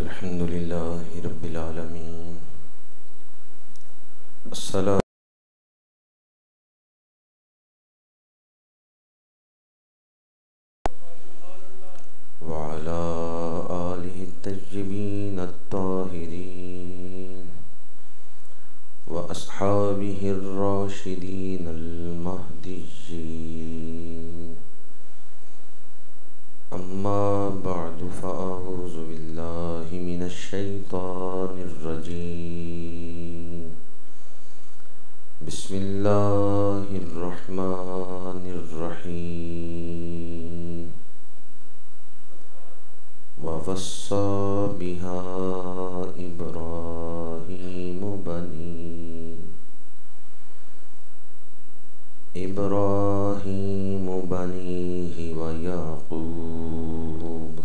अल्हम्दुलिल्लाहि रब्बिल आलमीन। अस्सलाम व अला आलिहि तय्यबीन अत्ताहिरीन व अस्हाबिहि अर्राशिदीन अल-महदिय्यीन। अम्मा बअदु फ़अऊज़ु बिल्लाहि मिनश शैतानिर रजीम। बिस्मिल्लाहिर रहमानिर रहीम। ववस्सा बिहा इब्राहीमु बनीहि व याक़ूब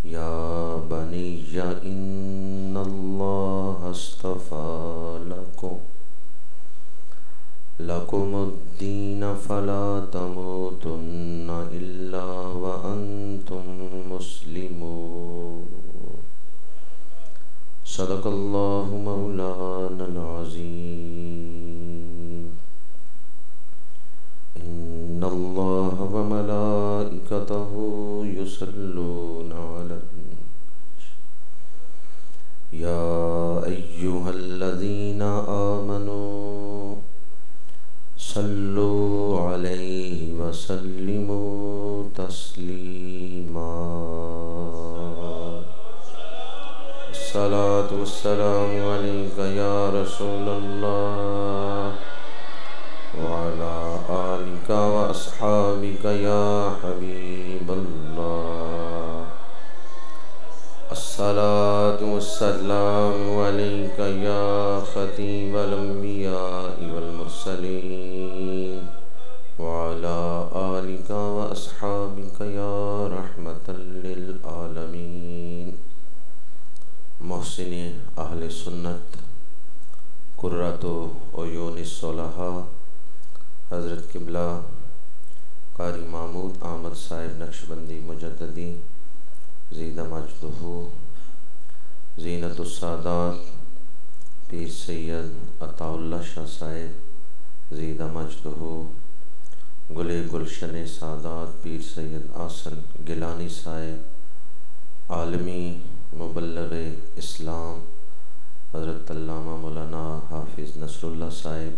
या बनिय्य इन्नल्लाहा अस्तफ़ा लकुमुद्दीन फला तमूतुन्न इल्ला व अंतुम मुस्लिमून। सदक़ल्लाहु मौलानल अज़ीम। इन्नल्लाहा व मलाइकतहु युसल्लूना अलन्नबी या अय्युहल्लज़ीना आमनू सल्लु अलैहि व सल्लिमू तस्लीमा। अस्सलातु वस्सलामु अलैका या रसूलल्लाह व अला आलिका व अस्हाबिका या हबीबल्लाह। अस्सलातु वस्सलामु अलैका या खतीबल अंबिया वल मुरसलीन व अला आलिका व अस्हाबिका या रहमतल लिल आलमीन। मोहसिने अहले सुन्नत कुर्रतु उयूनिस सोलहा हज़रत किबला कारी महमूद अहमद साहिब नक्शबंदी मुजद्ददी ज़ीदा मजदहू ज़ीनतुस सादात पीर सैयद अताउल्लाह शाह साहिब ज़ीदा मजदहू गुले गुलशन सादात पीर सैयद आसन गिलानी साहिब आलमी मुबल्लिग़ इस्लाम हज़रत अल्लामा मौलाना हाफिज़ नसरुल्लाह साहिब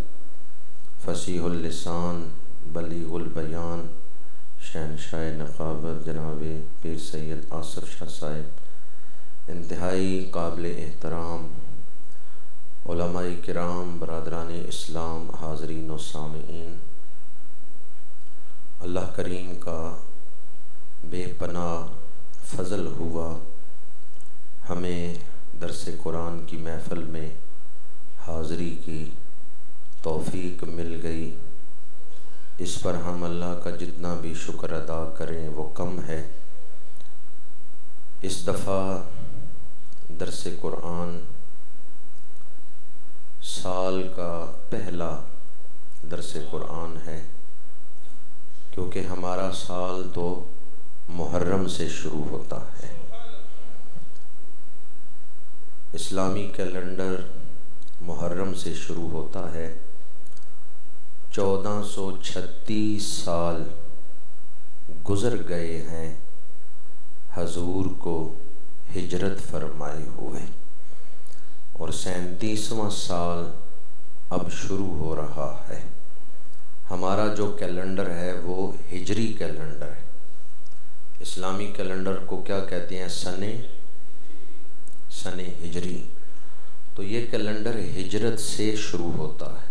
फ़सीहुल लिसान बलीगुल बयान शहनशाह नक़ाबत जनाब पीर सैयद आसिफ शाह साहिब इंतहाई काबिल एहतराम उलमाए किराम बरादरान इस्लाम हाज़रीन व सामीईन। अल्लाह करीम का बेपनाह फ़ज़ल हुआ हमें दरस कुरान की महफ़िल में हाज़री की तौफ़ीक मिल गई। इस पर हम अल्लाह का जितना भी शुक्र अदा करें वो कम है। इस दफ़ा दरस कुरान साल का पहला दरस कुरान है, क्योंकि हमारा साल तो मुहर्रम से शुरू होता है। इस्लामी कैलेंडर मुहर्रम से शुरू होता है। 1436 साल गुज़र गए हैं हजूर को हिजरत फरमाए हुए और 37वां साल अब शुरू हो रहा है। हमारा जो कैलेंडर है वो हिजरी कैलेंडर है। इस्लामी कैलेंडर को क्या कहते हैं? सने हिजरी। तो ये कैलेंडर हिजरत से शुरू होता है।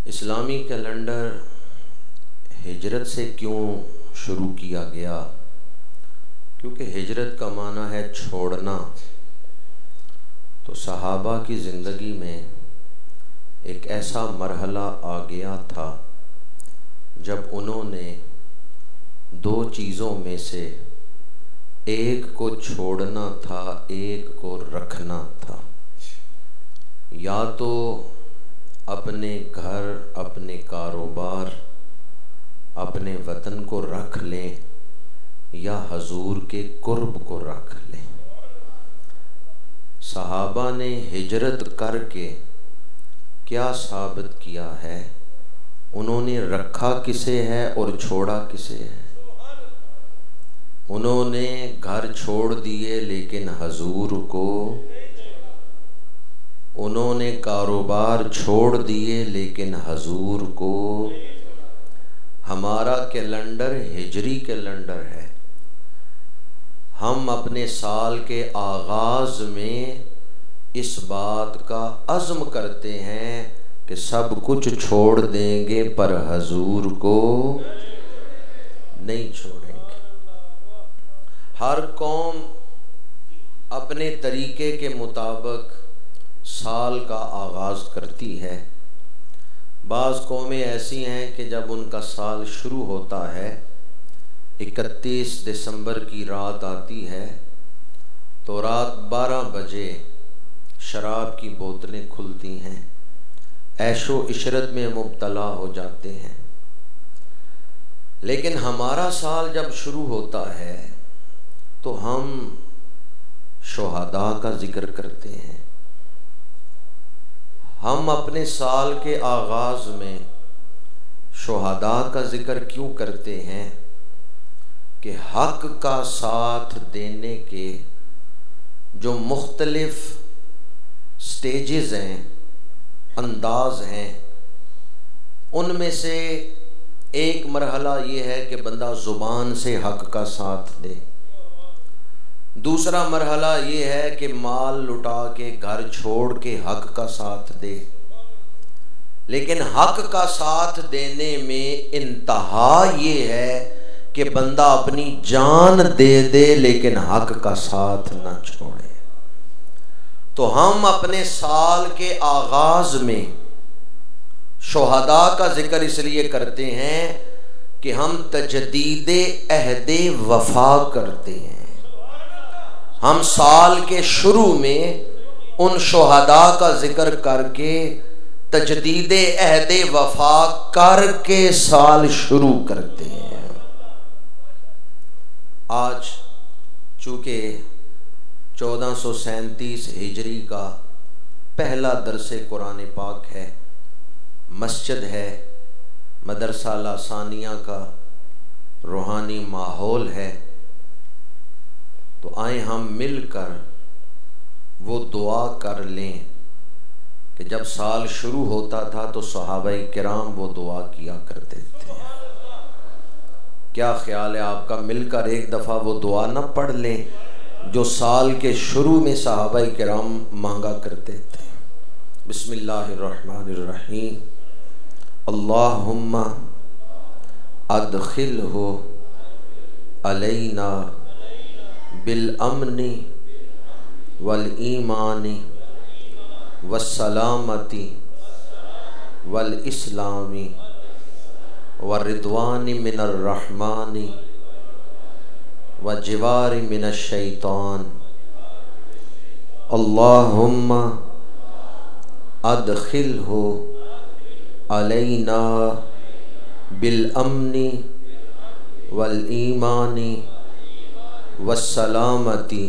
इस्लामी कैलेंडर हिजरत से क्यों शुरू किया गया? क्योंकि हिजरत का माना है छोड़ना। तो सहाबा की ज़िंदगी में एक ऐसा मरहला आ गया था जब उन्होंने दो चीज़ों में से एक को छोड़ना था, एक को रखना था। या तो अपने घर, अपने कारोबार, अपने वतन को रख लें या हजूर के कुर्ब को रख लें। सहाबा ने हिजरत करके क्या साबित किया है? उन्होंने रखा किसे है और छोड़ा किसे है? उन्होंने घर छोड़ दिए लेकिन हजूर को, उन्होंने कारोबार छोड़ दिए लेकिन हजूर को। हमारा कैलेंडर हिजरी कैलेंडर है। हम अपने साल के आगाज़ में इस बात का अज़्म करते हैं कि सब कुछ छोड़ देंगे पर हजूर को नहीं छोड़ेंगे। हर कौम अपने तरीके के मुताबिक साल का आगाज़ करती है। बाज़ कौमें ऐसी हैं कि जब उनका साल शुरू होता है, 31 दिसंबर की रात आती है तो रात 12 बजे शराब की बोतलें खुलती हैं, ऐशो इशरत में मुब्तला हो जाते हैं। लेकिन हमारा साल जब शुरू होता है तो हम शुहदा का जिक्र करते हैं। हम अपने साल के आगाज़ में शुहदा का जिक्र क्यों करते हैं कि हक़ का साथ देने के जो मुख्तलिफ स्टेजेस हैं, अंदाज हैं, उनमें से एक मरहला ये है कि बंदा ज़ुबान से हक़ का साथ दे। दूसरा मरहला ये है कि माल लुटा के, घर छोड़ के हक़ का साथ दे। लेकिन हक़ का साथ देने में इंतहा ये है कि बंदा अपनी जान दे दे लेकिन हक़ का साथ ना छोड़े। तो हम अपने साल के आगाज़ में शुहदा का जिक्र इसलिए करते हैं कि हम तजदीदे अहदे वफा करते हैं। हम साल के शुरू में उन शुहदा का जिक्र करके तजदीदे अहदे वफा करके साल शुरू करते हैं। आज चूँकि 1437 हिजरी का पहला दरसे कुरान पाक है, मस्जिद है, मदरसा लासानिया का रूहानी माहौल है, तो आए हम मिलकर वो दुआ कर लें कि जब साल शुरू होता था तो सहाबाए किराम वो दुआ किया करते थे। क्या ख्याल है आपका? मिलकर एक दफ़ा वो दुआ न पढ़ लें जो साल के शुरू में सहाबाए किराम मांगा करते थे। बिस्मिल्लाहिर्रहमानिर्रहीम। अल्लाहुम्मा अदखिलहु अलैना बिल अमनी वल ईमानी वस्सलामती वल इस्लामी व रिदवानी मिनर रहमानी व जिवारी मिनश शैतान। अल्लाहुम्मा अदखिलहु अलैना बिल अमनी वल ईमानी वस्सलामती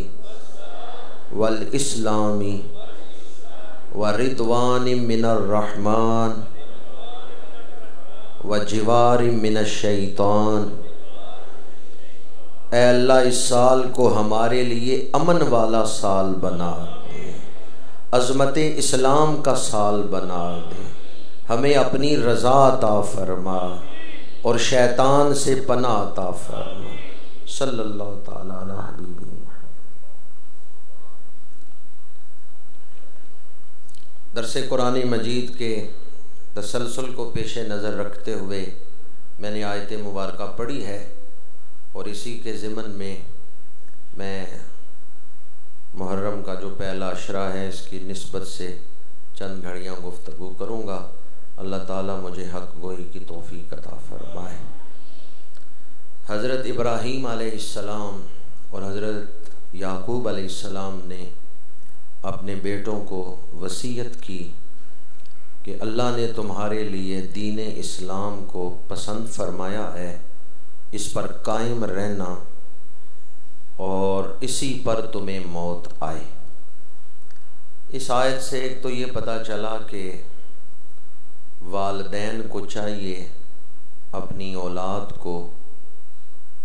वल इस्लामी व रिदवानी मिनर रहमान व जिवारी मिनश शैतान। ऐ अल्लाह, इस साल को हमारे लिए अमन वाला साल बना दे, अज़मत इस्लाम का साल बना दे, हमें अपनी रज़ा अता फरमा और शैतान से पनाह अता फरमा। सल्लल्लाहु ताला अला हबीबी। दरसे कुरान मजीद के तसलसल को पेश नज़र रखते हुए मैंने आयत मुबारका पढ़ी है और इसी के ज़िमन में मैं मुहर्रम का जो पहला अशरा है इसकी निस्बत से चंद घड़ियाँ गुफ्तगू करूँगा। अल्लाह ताला मुझे हक़ गोई की तौफ़ीक़ अता फ़रमाए। हज़रत इब्राहीम अलैहिस्सलाम और हज़रत याकूब अलैहिस्सलाम ने अपने बेटों को वसीयत की कि अल्लाह ने तुम्हारे लिए दीन इस्लाम को पसंद फरमाया है, इस पर कायम रहना इसी पर तुम्हें मौत आए। इस आयत से एक तो ये पता चला कि वालिदैन को चाहिए अपनी औलाद को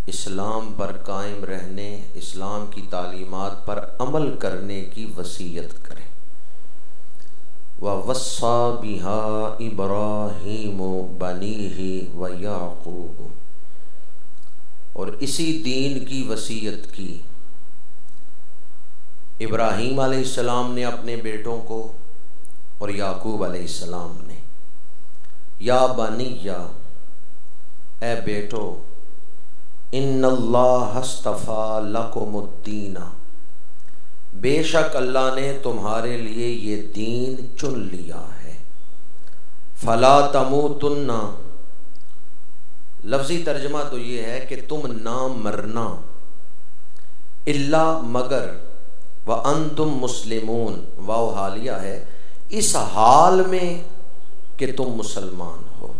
इस्लाम पर कायम रहने, इस्लाम की तालीमात पर अमल करने की वसीयत करें। व वस्सा बिहा इब्राहीम बनीही व याकूब, और इसी दीन की वसीयत की इब्राहीम अलैहिस्सलाम ने अपने बेटों को और याकूब अलैहिस्सलाम ने। या बनिया, ए बेटो, इन्नल्लाह हस्तफ़ा लकुमुद्दीना, बेशक अल्लाह ने तुम्हारे लिए ये दीन चुन लिया है। फला तमूतुन्ना, लफ्ज़ी तर्जमा तो ये है कि तुम ना मरना, इल्ला मगर, व अंतुम मुस्लिमून, वाव हालिया है, इस हाल में कि तुम मुसलमान हो।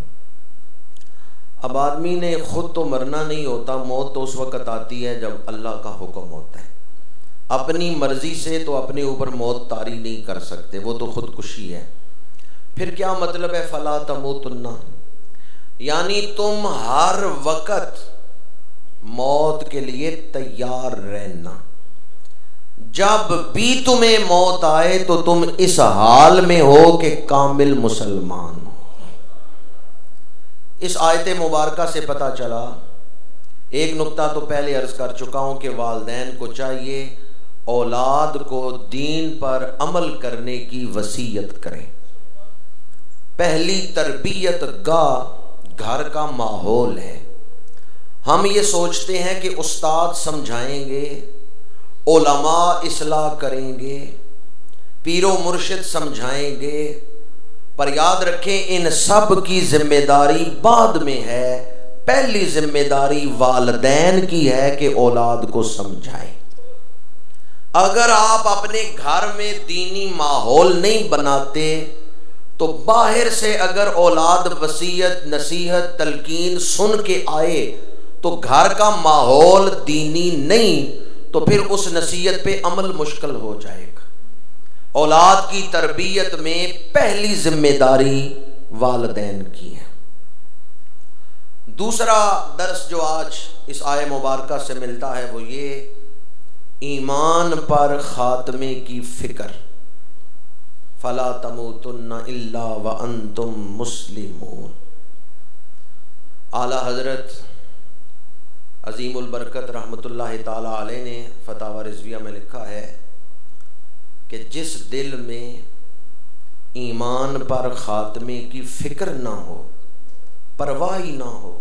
अब आदमी ने खुद तो मरना नहीं होता, मौत तो उस वक़्त आती है जब अल्लाह का हुक्म होता है। अपनी मर्जी से तो अपने ऊपर मौत तारी नहीं कर सकते, वो तो खुदकुशी है। फिर क्या मतलब है फला तमूतुन्ना, यानी तुम हर वक़्त मौत के लिए तैयार रहना। जब भी तुम्हें मौत आए तो तुम इस हाल में हो कि कामिल मुसलमान हो। इस आयत मुबारका से पता चला, एक नुक्ता तो पहले अर्ज कर चुका हूं कि वालिदैन को चाहिए औलाद को दीन पर अमल करने की वसीयत करें। पहली तरबियत गाह घर का माहौल है। हम ये सोचते हैं कि उस्ताद समझाएंगे, उलमा इस्लाह करेंगे, पीरो मुर्शिद समझाएंगे, पर याद रखें इन सब की जिम्मेदारी बाद में है। पहली जिम्मेदारी वालिदैन की है कि औलाद को समझाएं। अगर आप अपने घर में दीनी माहौल नहीं बनाते तो बाहर से अगर औलाद वसीयत, नसीहत, तलकीन सुन के आए तो घर का माहौल दीनी नहीं, तो फिर उस नसीहत पे अमल मुश्किल हो जाएगा। औलाद की तरबियत में पहली जिम्मेदारी वालिदैन की है। दूसरा दर्स जो आज इस आय मुबारका से मिलता है वो ये, ईमान पर खात्मे की फिक्र। फला तमूतुन्ना इल्ला व अंतुम मुस्लिमून। आला हजरत अजीमुल बरकत रहमतुल्लाहि ताला अलैह ने फतावा रिज़विया में लिखा है कि जिस दिल में ईमान पर खात्मे की फिक्र ना हो, परवाह ना हो,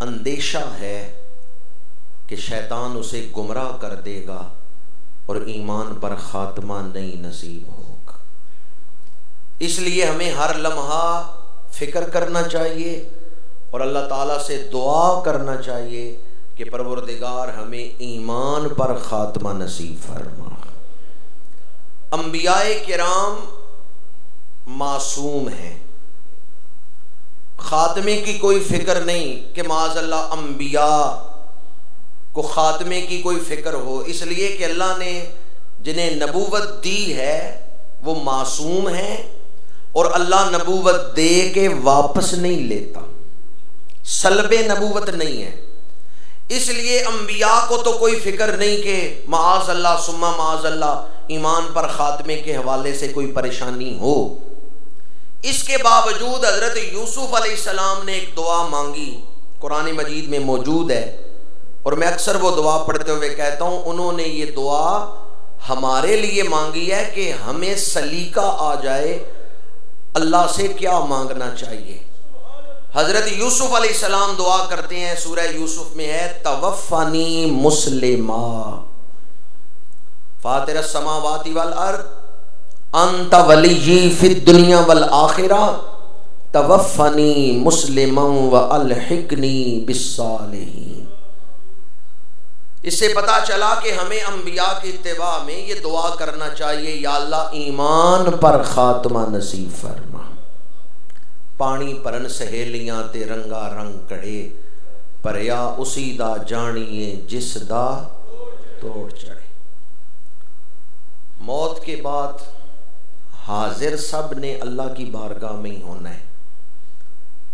अंदेशा है कि शैतान उसे गुमराह कर देगा और ईमान पर खात्मा नहीं नसीब होगा। इसलिए हमें हर लम्हा फिक्र करना चाहिए और अल्लाह ताला से दुआ करना चाहिए कि परवरदिगार हमें ईमान पर खात्मा नसीब फरमा। अंबियाए किराम मासूम हैं, खात्मे की कोई फिक्र नहीं कि माज़अल्लाह अंबिया को खात्मे की कोई फिक्र हो, इसलिए कि अल्लाह ने जिन्हें नबूवत दी है वो मासूम है और अल्लाह नबूवत दे के वापस नहीं लेता, सल्बे नबूवत नहीं है। इसलिए अंबिया को तो कोई फिक्र नहीं कि माज़अल्लाह सुम्मा माज़अल्लाह ईमान पर खात्मे के हवाले से कोई परेशानी हो। इसके बावजूद हजरत यूसुफ अलैहिस्सलाम ने एक दुआ मांगी, कुरान मजीद में मौजूद है, और मैं अक्सर वो दुआ पढ़ते हुए कहता हूँ उन्होंने ये दुआ हमारे लिए मांगी है कि हमें सलीका आ जाए अल्लाह से क्या मांगना चाहिए। हजरत यूसुफ अलैहिस्सलाम दुआ करते हैं, सूरह यूसुफ में है, तवफ़्फ़नी मुस्लिमा फातिरस समावाति वल अर्द अंत वलिय्यी फिद दुनिया वल आखिरा तवफ़्फ़नी मुस्लिमन व अलहिक़नी बिस्सालिहीन। इससे पता चला कि हमें अंबिया की इत्तिबा में ये दुआ करना चाहिए, या अल्लाह ईमान पर खात्मा नसीब फरमा। पानी परन सहेलियां ते रंगा रंग कड़े, पर या उसी दा जानिए जिस दा तोड़ चढ़े। मौत के बाद हाजिर सब ने अल्लाह की बारगाह में ही होना है,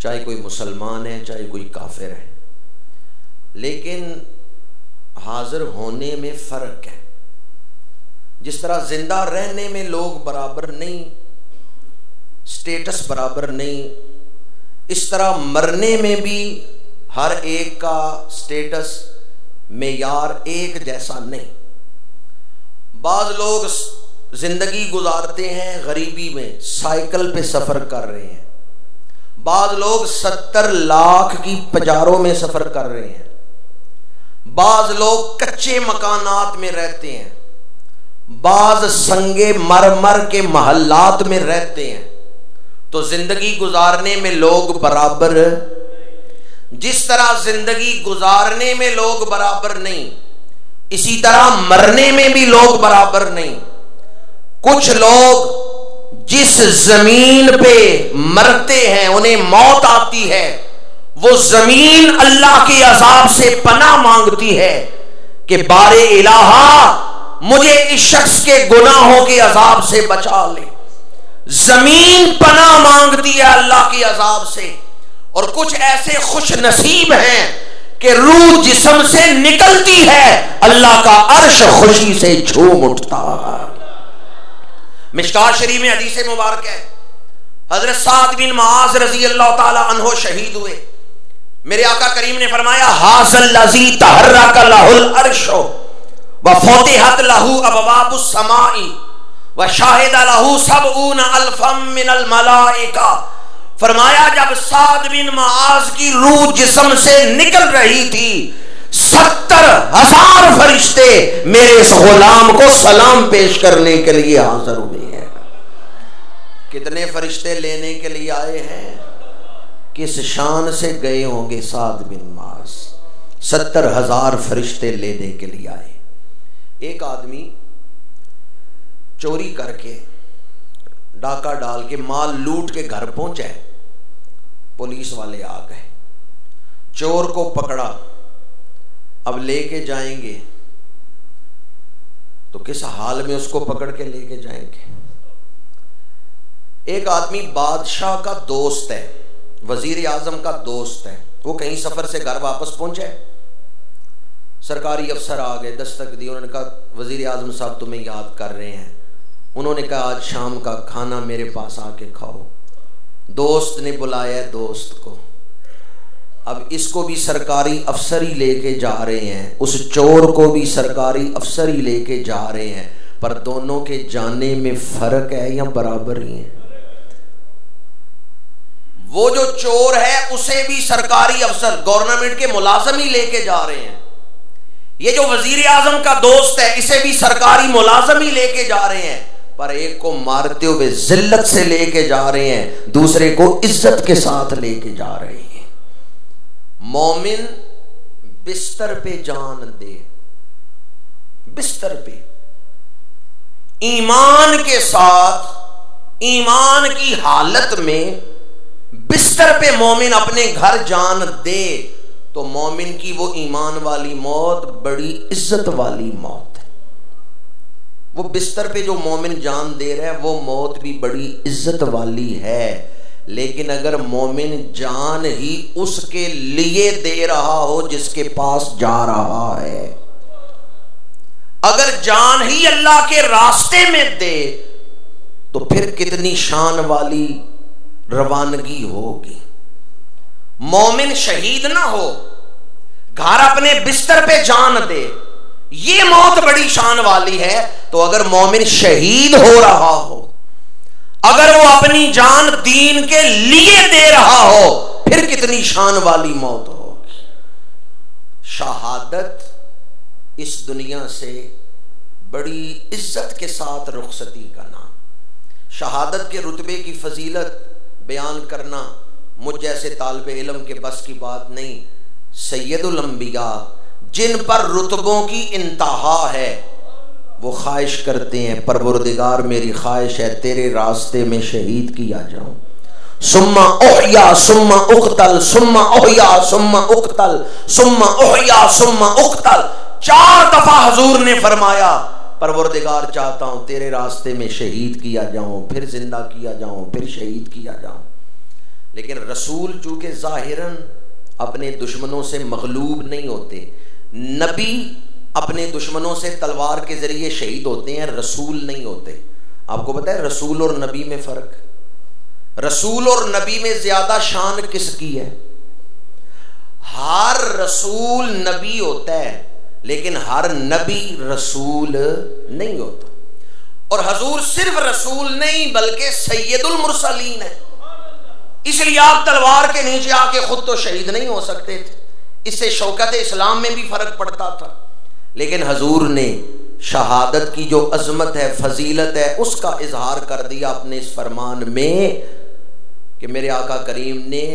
चाहे कोई मुसलमान है चाहे कोई काफिर है, लेकिन हाजिर होने में फर्क है। जिस तरह जिंदा रहने में लोग बराबर नहीं, स्टेटस बराबर नहीं, इस तरह मरने में भी हर एक का स्टेटस मेयार एक जैसा नहीं। बाज लोग जिंदगी गुजारते हैं गरीबी में, साइकिल पे सफर कर रहे हैं। बाज लोग 70 लाख की पजारों में सफर कर रहे हैं। बाज लोग कच्चे मकानात में रहते हैं, बाज संगे मरमर के महल्लात में रहते हैं। तो जिंदगी गुजारने में लोग बराबर, जिस तरह जिंदगी गुजारने में लोग बराबर नहीं, इसी तरह मरने में भी लोग बराबर नहीं। कुछ लोग जिस जमीन पे मरते हैं, उन्हें मौत आती है, वो जमीन अल्लाह के अजाब से पनाह मांगती है कि बारे इलाहा मुझे इस शख्स के गुनाहों के अजाब से बचा ले। जमीन पनाह मांगती है अल्लाह के अजाब से। और कुछ ऐसे खुश नसीब हैं कि रूह जिस्म से निकलती है, अल्लाह का अर्श खुशी से झूम उठता है। मिशकात शरीफ में हदीस मुबारक है, हजरत साद बिन मुआज रजी अल्लाह ताला अन्हो शहीद हुए। मेरे आका करीम ने फरमाया, हाज़ल लज़ी तहर्रका लहुल अर्शो व फुतिहत लहू अबवाबुस समाई व शाहिद लहू सबऊन अल्फम मिनल मलाइका। फरमाया जब साद बिन मुआज की रूह जिस्म से निकल रही थी, 70,000 फरिश्ते मेरे इस गुलाम को सलाम पेश करने के लिए हाजिर हुए हैं। कितने फरिश्ते लेने के लिए आए हैं? किस शान से गए होंगे साद बिन मुआज? 70,000 फरिश्ते लेने के लिए आए। एक आदमी चोरी करके, डाका डाल के, माल लूट के घर पहुंचा, पुलिस वाले आ गए, चोर को पकड़ा। अब लेके जाएंगे तो किस हाल में उसको पकड़ के लेके जाएंगे? एक आदमी बादशाह का दोस्त है, वजीर आजम का दोस्त है, वो कहीं सफर से घर वापस पहुंचे, सरकारी अफसर आ गए, दस्तक दी। उन्होंने कहा वजीर आजम साहब तुम्हें याद कर रहे हैं। उन्होंने कहा आज शाम का खाना मेरे पास आके खाओ। दोस्त ने बुलाया दोस्त को। अब इसको भी सरकारी अफसर ही लेके जा रहे हैं, उस चोर को भी सरकारी अफसर ही लेके जा रहे हैं, पर दोनों के जाने में फर्क है या बराबर ही है? वो जो चोर है उसे भी सरकारी अफसर, गवर्नमेंट के मुलाजिम ही लेके जा रहे हैं। ये जो वजीर आजम का दोस्त है इसे भी सरकारी मुलाजिम ही लेके जा रहे हैं, पर एक को मारते हुए जिल्लत से लेके जा रहे हैं, दूसरे को इज्जत के साथ लेके जा रहे हैं। मोमिन बिस्तर पे जान दे, बिस्तर पे ईमान के साथ, ईमान की हालत में बिस्तर पे मोमिन अपने घर जान दे, तो मोमिन की वो ईमान वाली मौत बड़ी इज्जत वाली मौत है। वो बिस्तर पे जो मोमिन जान दे रहा है वो मौत भी बड़ी इज्जत वाली है। लेकिन अगर मोमिन जान ही उसके लिए दे रहा हो जिसके पास जा रहा है, अगर जान ही अल्लाह के रास्ते में दे, तो फिर कितनी शान वाली रवानगी होगी। मोमिन शहीद ना हो, घर अपने बिस्तर पे जान दे, ये मौत बड़ी शान वाली है। तो अगर मोमिन शहीद हो रहा हो, अगर वो अपनी जान दीन के लिए दे रहा हो, फिर कितनी शान वाली मौत होगी। शहादत इस दुनिया से बड़ी इज्जत के साथ रुखसती का नाम। शहादत के रुतबे की फजीलत बयान करना मुझ जैसे तालिबे इल्म के बस की बात नहीं। सैयदुल अंबिया जिन पर रुतबों की इंतहा है, वो ख्वाहिश करते हैं परवरदिगार मेरी ख्वाहिश है तेरे रास्ते में शहीद किया जाऊं। सुम्मा उहया सुम्मा उक्तल, सुम्मा उहया सुम्मा उक्तल, सुम्मा उहया सुम्मा उक्तल। 4 दफा हुजूर ने फरमाया परवरदिगार चाहता हूं तेरे रास्ते में शहीद किया जाऊं, फिर जिंदा किया जाऊं, फिर शहीद किया जाऊं। लेकिन रसूल चूंकि जाहिरन अपने दुश्मनों से मगलूब नहीं होते, नबी अपने दुश्मनों से तलवार के जरिए शहीद होते हैं, रसूल नहीं होते। आपको पता है रसूल और नबी में फर्क? रसूल और नबी में ज्यादा शान किसकी है? हर रसूल नबी होता है लेकिन हर नबी रसूल नहीं होता। और हुजूर सिर्फ रसूल नहीं बल्कि सैयदुल मुरसलीन है, इसलिए आप तलवार के नीचे आके खुद तो शहीद नहीं हो सकते थे, इससे शौकत इस्लाम में भी फर्क पड़ता था। लेकिन हुजूर ने शहादत की जो अजमत है, फजीलत है, उसका इजहार कर दिया अपने इस फरमान में कि मेरे आका करीम ने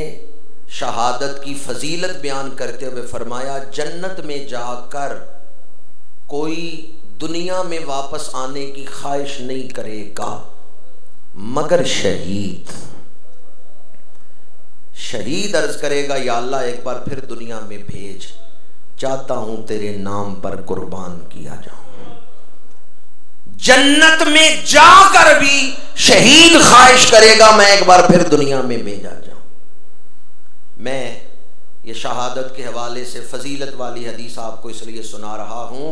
शहादत की फजीलत बयान करते हुए फरमाया जन्नत में जाकर कोई दुनिया में वापस आने की ख्वाहिश नहीं करेगा मगर शहीद। शहीद अर्ज करेगा या अल्लाह एक बार फिर दुनिया में भेज, चाहता हूं तेरे नाम पर कुर्बान किया जाऊं। जन्नत में जाकर भी शहीद ख्वाहिश करेगा मैं एक बार फिर दुनिया में भेजा जाऊं। मैं ये शहादत के हवाले से फजीलत वाली हदीस आपको इसलिए सुना रहा हूं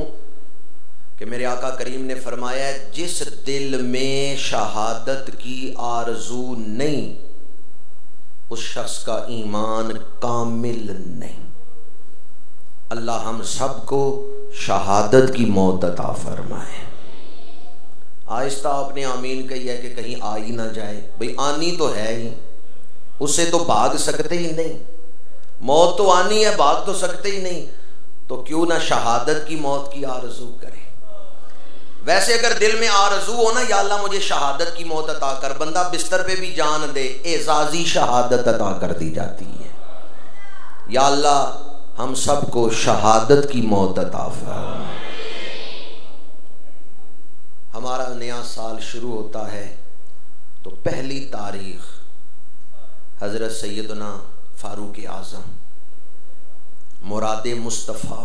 कि मेरे आका करीम ने फरमाया जिस दिल में शहादत की आरजू नहीं उस शख्स का ईमान कामिल नहीं। अल्लाह हम सबको शहादत की मौत अता फरमाए। आहिस्ता आपने आमीन कही है कि कहीं आ ही ना जाए, भाई आनी तो है ही, उससे तो भाग सकते ही नहीं। मौत तो आनी है, भाग तो सकते ही नहीं, तो क्यों ना शहादत की मौत की आरज़ू करे। वैसे अगर दिल में आरज़ू हो ना या अल्लाह मुझे शहादत की मौत अता कर, बंदा बिस्तर पे भी जान दे, एजाजी शहादत अता कर दी जाती है। या अल्लाह हम सबको शहादत की मौत अता फरमा। हमारा नया साल शुरू होता है तो पहली तारीख हजरत सैयदना फारूक आज़म मुराद मुस्तफ़ा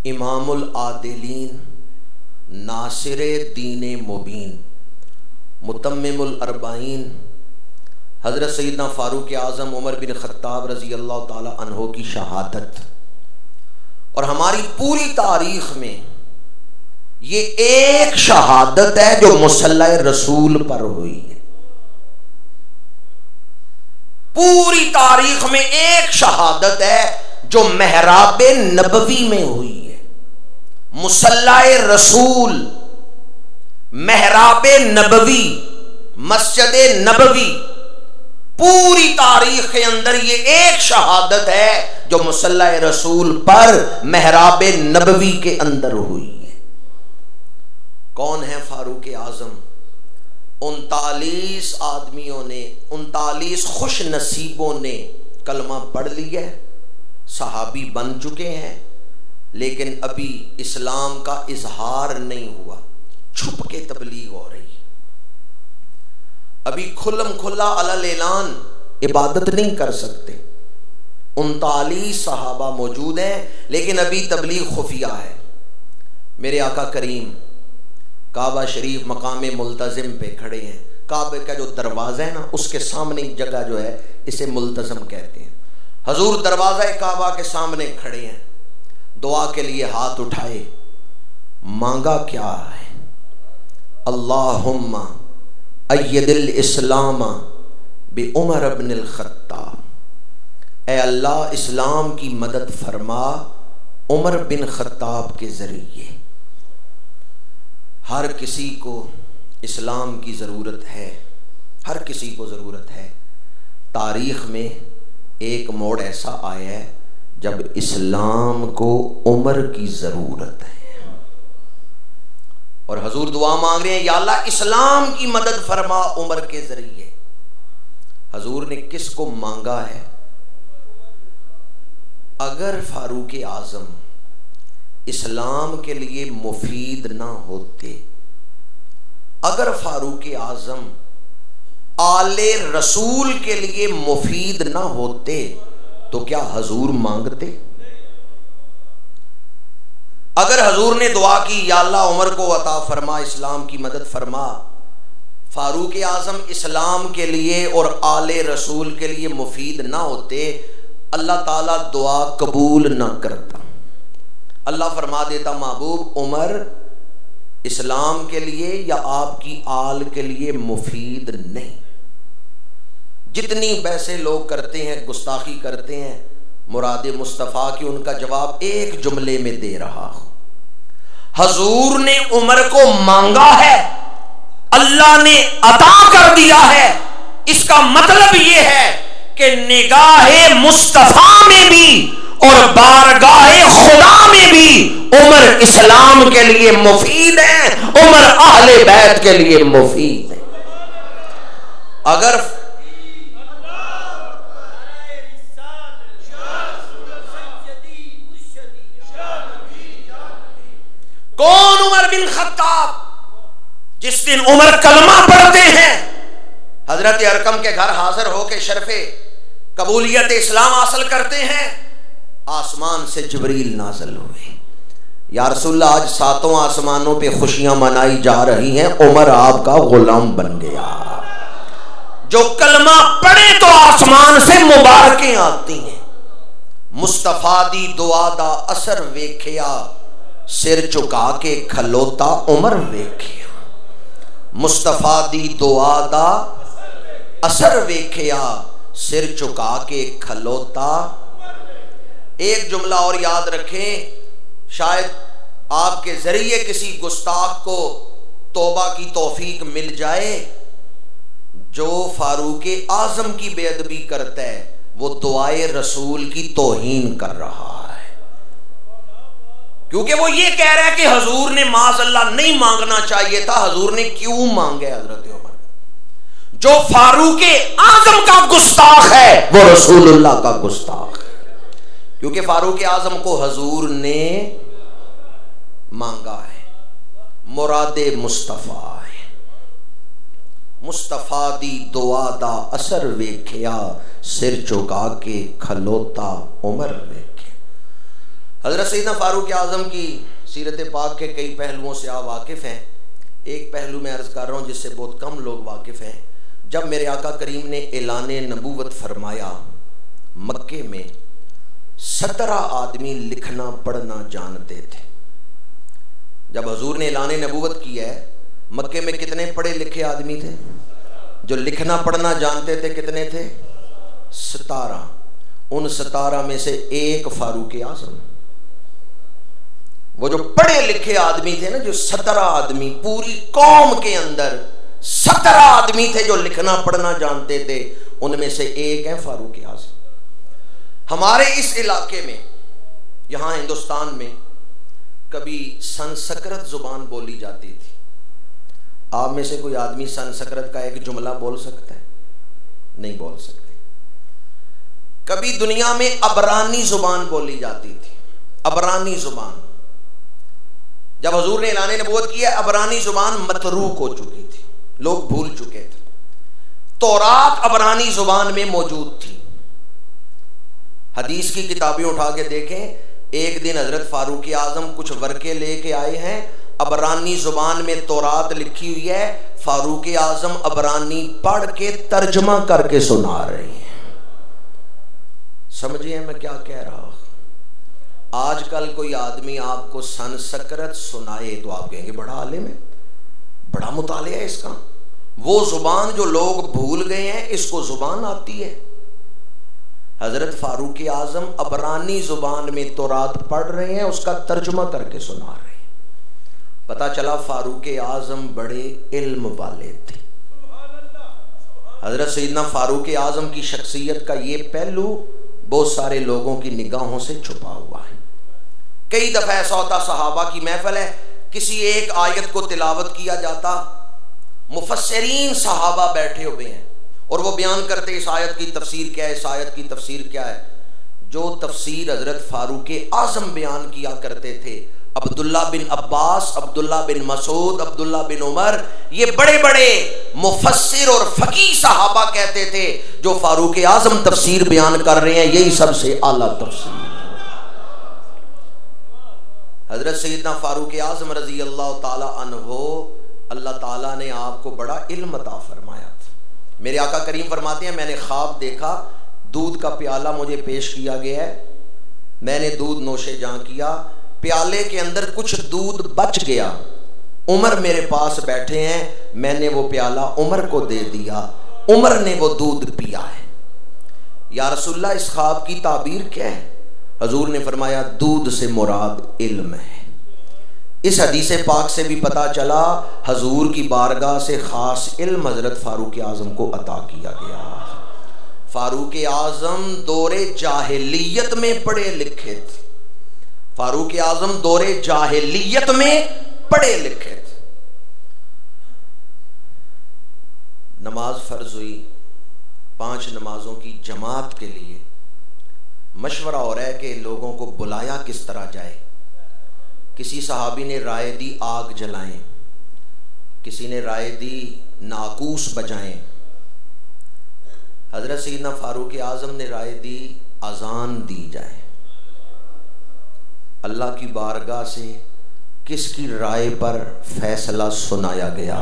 इमामुल आदिलीन नासिरे दीने मुबीन मुतम्मिमुल अरबाइन हजरत सैयदना फारूक आज़म उमर बिन खत्ताब रजी अल्लाह ताला अन्हो की शहादत। और हमारी पूरी तारीख में ये एक शहादत है जो मुसल्ला रसूल पर हुई है। पूरी तारीख में एक शहादत है जो महराब नबवी में हुई है। मुसल्ला रसूल, महराब नबवी, मस्जिद नबवी, पूरी तारीख के अंदर ये एक शहादत है जो मुसल्ला रसूल पर महराब नबवी के अंदर हुई है। कौन है फारूक आज़म? 39 आदमियों ने, 39 खुश नसीबों ने कलमा पढ़ लिया है, सहाबी बन चुके हैं, लेकिन अभी इस्लाम का इजहार नहीं हुआ, छुप के तबलीग हो रही। अभी खुल्लम खुल्ला अलल ऐलान इबादत नहीं कर सकते। 39 सहाबा मौजूद हैं लेकिन अभी तबलीग खुफिया है। मेरे आका करीम काबा शरीफ मकाम मुल्तजिम पे खड़े हैं। काबे का जो दरवाज़ा है ना उसके सामने जगह जो है इसे मुल्तजिम कहते हैं। हजूर दरवाज़ा काबा के सामने खड़े हैं, दुआ के लिए हाथ उठाए, मांगा क्या है? अल्लाहुम्मा अय्यदिल इस्लाम बि उमर इब्नुल खत्ताब, ए अल्लाह इस्लाम की मदद फरमा उमर बिन खत्ताब के जरिए। हर किसी को इस्लाम की ज़रूरत है, हर किसी को ज़रूरत है। तारीख़ में एक मोड़ ऐसा आया है जब इस्लाम को उमर की ज़रूरत है और हजूर दुआ मांग रहे हैं या अल्लाह इस्लाम की मदद फरमा उमर के ज़रिए। हजूर ने किसको मांगा है? अगर फारूक आज़म इस्लाम के लिए मुफीद ना होते, अगर फारूक आज़म आले रसूल के लिए मुफीद ना होते तो क्या हजूर मांगते? अगर हजूर ने दुआ की या अल्लाह उमर को अता फरमा, इस्लाम की मदद फरमा, फारूक आजम इस्लाम के लिए और आले रसूल के लिए मुफीद ना होते, अल्लाह ताला दुआ कबूल ना करता। अल्लाह फरमा देता महबूब उमर इस्लाम के लिए या आपकी आल के लिए मुफीद नहीं। जितनी वैसे लोग करते हैं, गुस्ताखी करते हैं मुराद मुस्तफ़ा की, उनका जवाब एक जुमले में दे रहा हूं। हजूर ने उमर को मांगा है, अल्लाह ने अता कर दिया है। इसका मतलब यह है कि निगाहे मुस्तफ़ा में भी और बारगाहे खुदा में भी उमर इस्लाम के लिए मुफीद है, उमर अहले बैत के लिए मुफीद है। अगर कौन उमर बिन खत्ताब, जिस दिन उमर कलमा पढ़ते हैं, हजरत अरकम के घर हाजिर होकर शरफे कबूलियत इस्लाम हासिल करते हैं, आसमान से जिब्रील नाज़िल हुए, या रसूलल्लाह आज सातों आसमानों पे खुशियां मनाई जा रही हैं, उमर आपका गुलाम बन गया। जो कलमा पढ़े तो आसमान से मुबारकें आती हैं। मुस्तफा दी दुआ दा असर वेखिया, सिर झुका के खलोता उमर वेखिया। मुस्तफा दी दुआ दा असर वेखिया, सिर झुका के खलोता। एक जुमला और याद रखें, शायद आपके जरिए किसी गुस्ताख को तौबा की तौफीक मिल जाए। जो फारूक आजम की बेअदबी करता है वो दुआए रसूल की तौहीन कर रहा है, क्योंकि वो ये कह रहा है कि हजूर ने माज़अल्लाह नहीं मांगना चाहिए था, हजूर ने क्यों मांगे। हजरत उमर जो फारूक आजम का गुस्ताख है वो रसूलुल्लाह का गुस्ताख है, क्योंकि फारूक आजम को हजूर ने मांगा है। मुरादे मुस्तफा है। मुस्तफा दी दुआ दा असर वेखिया, सिर झुका के खलोता उमर वेखे। हजरत सैयदना फारूक आजम की सीरत पाक के कई पहलुओं से आप वाकिफ हैं। एक पहलू मैं अर्ज कर रहा हूं जिससे बहुत कम लोग वाकिफ हैं। जब मेरे आका करीम ने ऐलाने नबूवत फरमाया, मक्के में 17 आदमी लिखना पढ़ना जानते थे। जब हजूर ने ऐलाने नबूवत किया है, मक्के में कितने पढ़े लिखे आदमी थे? जो लिखना पढ़ना जानते थे कितने थे? 17। उन 17 में से एक फारूक आजम। वो जो पढ़े लिखे आदमी थे ना, जो 17 आदमी, पूरी कौम के अंदर 17 आदमी थे जो लिखना पढ़ना जानते थे, उनमें से एक है फारूक आजम। हमारे इस इलाके में, यहां हिंदुस्तान में, कभी संस्कृत जुबान बोली जाती थी। आप में से कोई आदमी संस्कृत का एक जुमला बोल सकता है? नहीं बोल सकते। कभी दुनिया में अबरानी जुबान बोली जाती थी। अबरानी जुबान, जब हुजूर ने ऐलान नबूवत किया, अबरानी जुबान मतरूक हो चुकी थी, लोग भूल चुके थे। तौरात अबरानी जुबान में मौजूद थी। हदीस की किताबें उठा के देखें, एक दिन हजरत फारूक आजम कुछ वर्के लेके आए हैं, अबरानी जुबान में तौरात लिखी हुई है, फारूक आजम अबरानी पढ़ के तर्जमा करके सुना रहे हैं। समझिए मैं क्या कह रहा हूं। आजकल कोई आदमी आपको संस्कृत सुनाए तो आप कहेंगे बड़ा आलिम है, बड़ा मुतालिया है इसका। वो जुबान जो लोग भूल गए हैं, इसको जुबान आती है। हजरत फारूक आजम अबरानी जुबान में तौरात पढ़ रहे हैं, उसका तर्जुमा करके सुना रहे हैं। पता चला फारूक आजम बड़े इल्म वाले थे। हजरत सैयदना फारूक आजम की शख्सियत का ये पहलू बहुत सारे लोगों की निगाहों से छुपा हुआ है। कई दफा ऐसा होता, सहाबा की महफिल है, किसी एक आयत को तिलावत किया जाता, मुफस्सिरीन सहाबा बैठे हुए हैं और वो बयान करते इस आयत की तफसीर क्या है, इस आयत की तफसीर क्या है। जो तफसीर हजरत फारूक आजम बयान किया करते थे, अब्दुल्ला बिन अब्बास, अब्दुल्ला बिन मसूद, अब्दुल्ला बिन उमर, ये बड़े बड़े मुफस्सिर और फकीह सहाबा कहते थे, जो फारूक आजम तफसीर बयान कर रहे हैं, यही सबसे आला तफसीर। हजरत सैयदना फारूक आज़म रजी अल्लाह ताला अन्हो, अल्लाह ताला ने आपको बड़ा इल्म अता फरमाया। मेरे आका करीम फरमाते हैं, मैंने ख्वाब देखा, दूध का प्याला मुझे पेश किया गया है, मैंने दूध नोशे जां किया, प्याले के अंदर कुछ दूध बच गया, उमर मेरे पास बैठे हैं, मैंने वो प्याला उमर को दे दिया, उमर ने वो दूध पिया है। या रसूलल्लाह, इस ख्वाब की ताबीर क्या है? हजूर ने फरमाया, दूध से मुराद इल्म है। इस हदीस पाक से भी पता चला हजूर की बारगाह से खास इल्म हजरत फारूक आज़म को अता किया गया। फारूक आज़म दौरे जाहिलियत में पढ़े लिखे थे। फारूक आज़म दौरे जाहिलियत में पढ़े लिखे थे। नमाज फर्ज हुई, 5 नमाजों की जमात के लिए मशवरा हो रहा है कि लोगों को बुलाया किस तरह जाए। किसी सहाबी ने राय दी आग जलाएं, किसी ने राय दी नाकूस बजाएं। हजरत सैयदना फारूक आज़म ने राय दी अजान दी जाए। अल्लाह की बारगाह से किसकी राय पर फैसला सुनाया गया?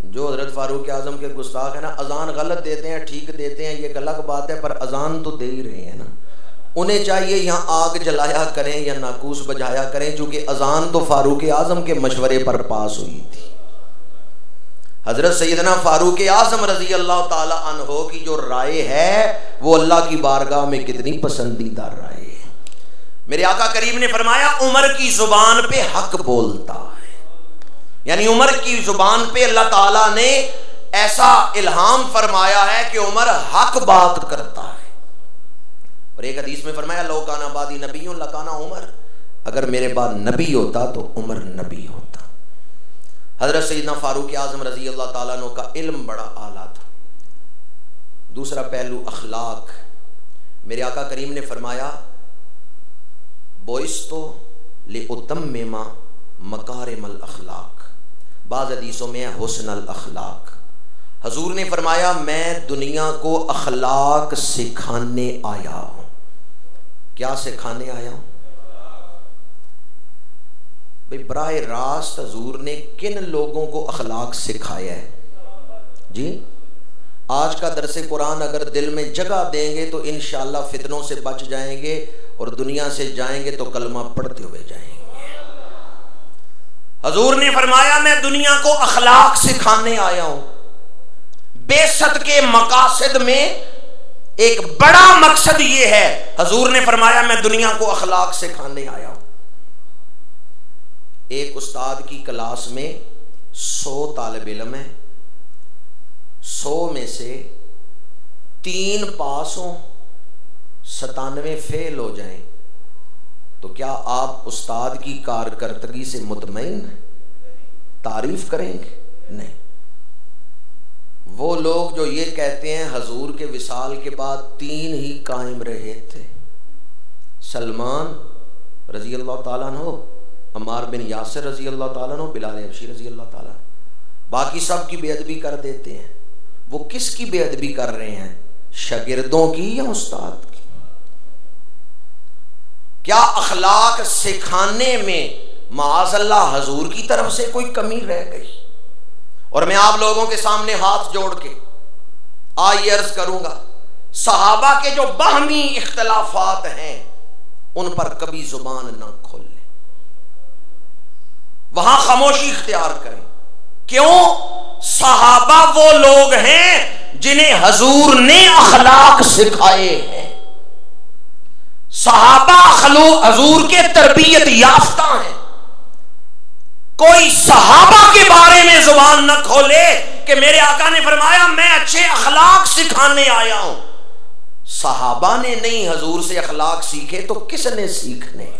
जो हजरत फारूक आज़म के गुस्ताख है ना, अजान गलत देते हैं, ठीक देते हैं, ये एक अलग बात है, पर अजान तो दे ही रहे हैं ना। उन्हें चाहिए यहाँ आग जलाया करें या नाकूस बजाया करें, चूंकि अजान तो फारूक आज़म के मशवरे पर पास हुई थी। हजरत सैयदना फारूक आज़म रजी अल्लाह ताला अन्हो की जो राय है वो अल्लाह की बारगाह में कितनी पसंदीदा राय है। मेरे आका करीम ने फरमाया, उमर की जुबान पे हक बोलता है, यानी उमर की जुबान पे अल्लाह ताला ने ऐसा इल्हाम फरमाया है कि उमर हक बात करता है। और एक हदीस में फरमाया, लो काना बादी नबीयुन लकाना उमर, अगर मेरे बाद नबी होता तो उमर नबी होता। हजरत सैयदना फारूक आज़म रजी अल्लाह ताला अन्हु का इल्म बड़ा आला था। दूसरा पहलू अखलाक। मेरे आका करीम ने फरमाया, बोइस्तो ले उतम्मिमा मकारिमल अखलाक। बाज़ हदीसों में है हुस्नल अखलाक। हजूर ने फरमाया, मैं दुनिया को अखलाक सिखाने आया हूं। क्या सिखाने आया हूं भाई? बराह रास्त हजूर ने किन लोगों को अखलाक सिखाया है जी? आज का दरसे कुरान अगर दिल में जगह देंगे तो इंशाअल्लाह फितनों से बच जाएंगे और दुनिया से जाएंगे तो कलमा पढ़ते हुए जाएंगे। हजूर ने फरमाया, मैं दुनिया को अखलाक सिखाने आया हूं। बेसत के मकासद में एक बड़ा मकसद ये है, हजूर ने फरमाया, मैं दुनिया को अखलाक सिखाने आया हूं। एक उस्ताद की क्लास में 100 तालिब इल्म है, 100 में से 3 पास हो, 97 फेल हो जाएं, तो क्या आप उस्ताद की कारकर्दगी से मुतमईन तारीफ करेंगे? नहीं। वो लोग जो ये कहते हैं हजूर के विसाल के बाद 3 ही कायम रहे थे, सलमान रजी अल्लाह ताला अन्हु, अम्मार बिन यासिर रजी अल्लाह ताला अन्हु, बिलाल हबशी रजी अल्लाह ताला, बाकी सब की बेअदबी कर देते हैं। वो किसकी बेअदबी कर रहे हैं? शागिर्दों की या उस्ताद की? क्या अखलाक सिखाने में माअज़ल्लाह हजूर की तरफ से कोई कमी रह गई? और मैं आप लोगों के सामने हाथ जोड़ के आइए अर्ज करूंगा, सहाबा के जो बाहमी इख्तलाफात हैं उन पर कभी जुबान ना खोलें, वहां खामोशी इख्तियार करें। क्यों? सहाबा वो लोग हैं जिन्हें हजूर ने अखलाक सिखाए हैं। सहाबा हजूर के तरबियत याफ्ता हैं। कोई सहाबा के बारे में जुबान न खोले कि मेरे आका ने फरमाया मैं अच्छे अखलाक सिखाने आया हूं। सहाबा ने नहीं हजूर से अखलाक सीखे तो किसने सीखने?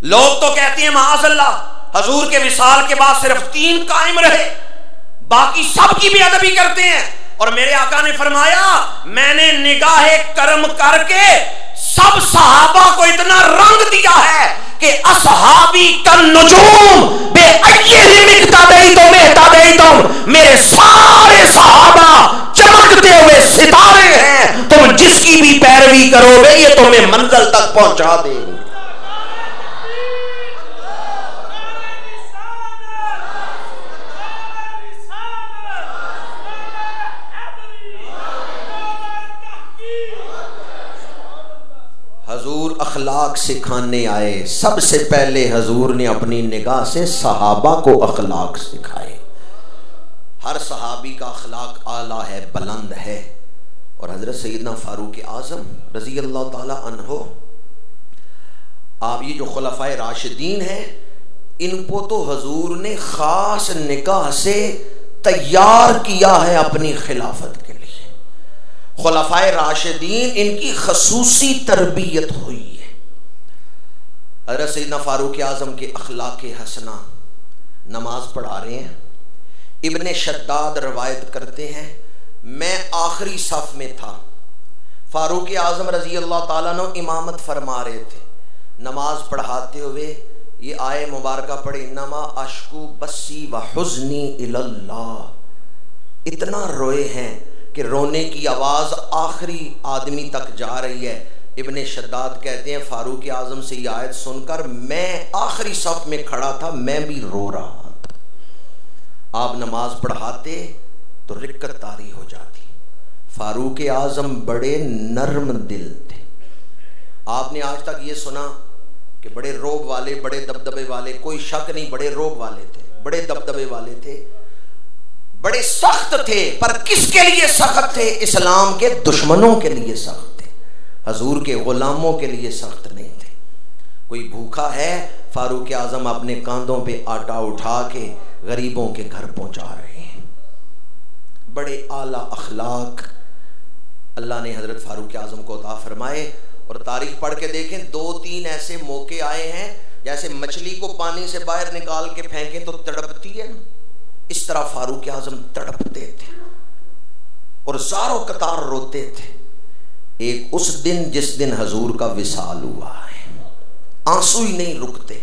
लोग तो कहते हैं माअज़ल्लाह हजूर के विसाल के बाद सिर्फ 3 कायम रहे, बाकी सब की बेअदबी करते हैं। और मेरे आका ने फरमाया, मैंने निगाहे करम करके सब सहाबा को इतना रंग दिया है कि असहाबी का नुजूम बे मेरे सारे सहाबा चमकते हुए सितारे हैं, तुम जिसकी भी पैरवी करोगे ये तुम्हें मंजिल तक पहुंचा देंगे। हजूर अखलाक सिखाने आए, सबसे पहले हजूर ने अपनी निगाह से सहाबा को अखलाक सिखाए। हर सहाबी का अखलाक आला है, बुलंद है। और हजरत सैयदना फारूक आज़म रज़ी अल्लाह ताला अन्हो, आप ये जो खुलफाए राशिदीन हैं, इनको तो हजूर ने खास निगाह से तैयार किया है अपनी खिलाफत के लिए। खुलफाए राशिदीन इनकी खसूसी तरबियत हुई है। हजरत सैयदना फारूक आज़म के अखलाक हसना, नमाज पढ़ा रहे हैं। इब्ने शद्दाद रवायत करते हैं, मैं आखिरी सफ में था, फारूक आज़म रज़ी अल्लाह ताला अन्हु इमामत फरमा रहे थे। नमाज पढ़ाते हुए ये आए मुबारक पढ़े, नमा अशकू बस्सी व हुज़्नी इलल्लाह। इतना रोए हैं कि रोने की आवाज़ आखिरी आदमी तक जा रही है। इब्ने शद्दाद कहते हैं, फारूक आज़म से ये आयत सुनकर मैं आखिरी सफ में खड़ा था, मैं भी रो रहा था। आप नमाज पढ़ाते तो रिक्कत तारी हो जाती। फारूक आज़म बड़े नर्म दिल थे। आपने आज तक ये सुना कि बड़े रोब वाले, बड़े दबदबे वाले, कोई शक नहीं, बड़े रोब वाले थे, बड़े दबदबे वाले थे, बड़े सख्त थे। पर किसके लिए सख्त थे? इस्लाम के दुश्मनों के लिए सख्त थे, हजूर के गुलामों के लिए सख्त नहीं थे। कोई भूखा है, फारूक आज़म अपने कांधों पे आटा उठा के गरीबों के घर पहुंचा रहे हैं। बड़े आला अखलाक अल्लाह ने हजरत फारूक आज़म को अता फरमाए। और तारीख पढ़ के देखें, 2-3 ऐसे मौके आए हैं जैसे मछली को पानी से बाहर निकाल के फेंकें तो तड़पती है, इस तरह फारूक आज़म तड़पते थे और ज़ारो कतार रोते थे। एक उस दिन जिस दिन हजूर का विसाल हुआ है, आंसू ही नहीं रुकते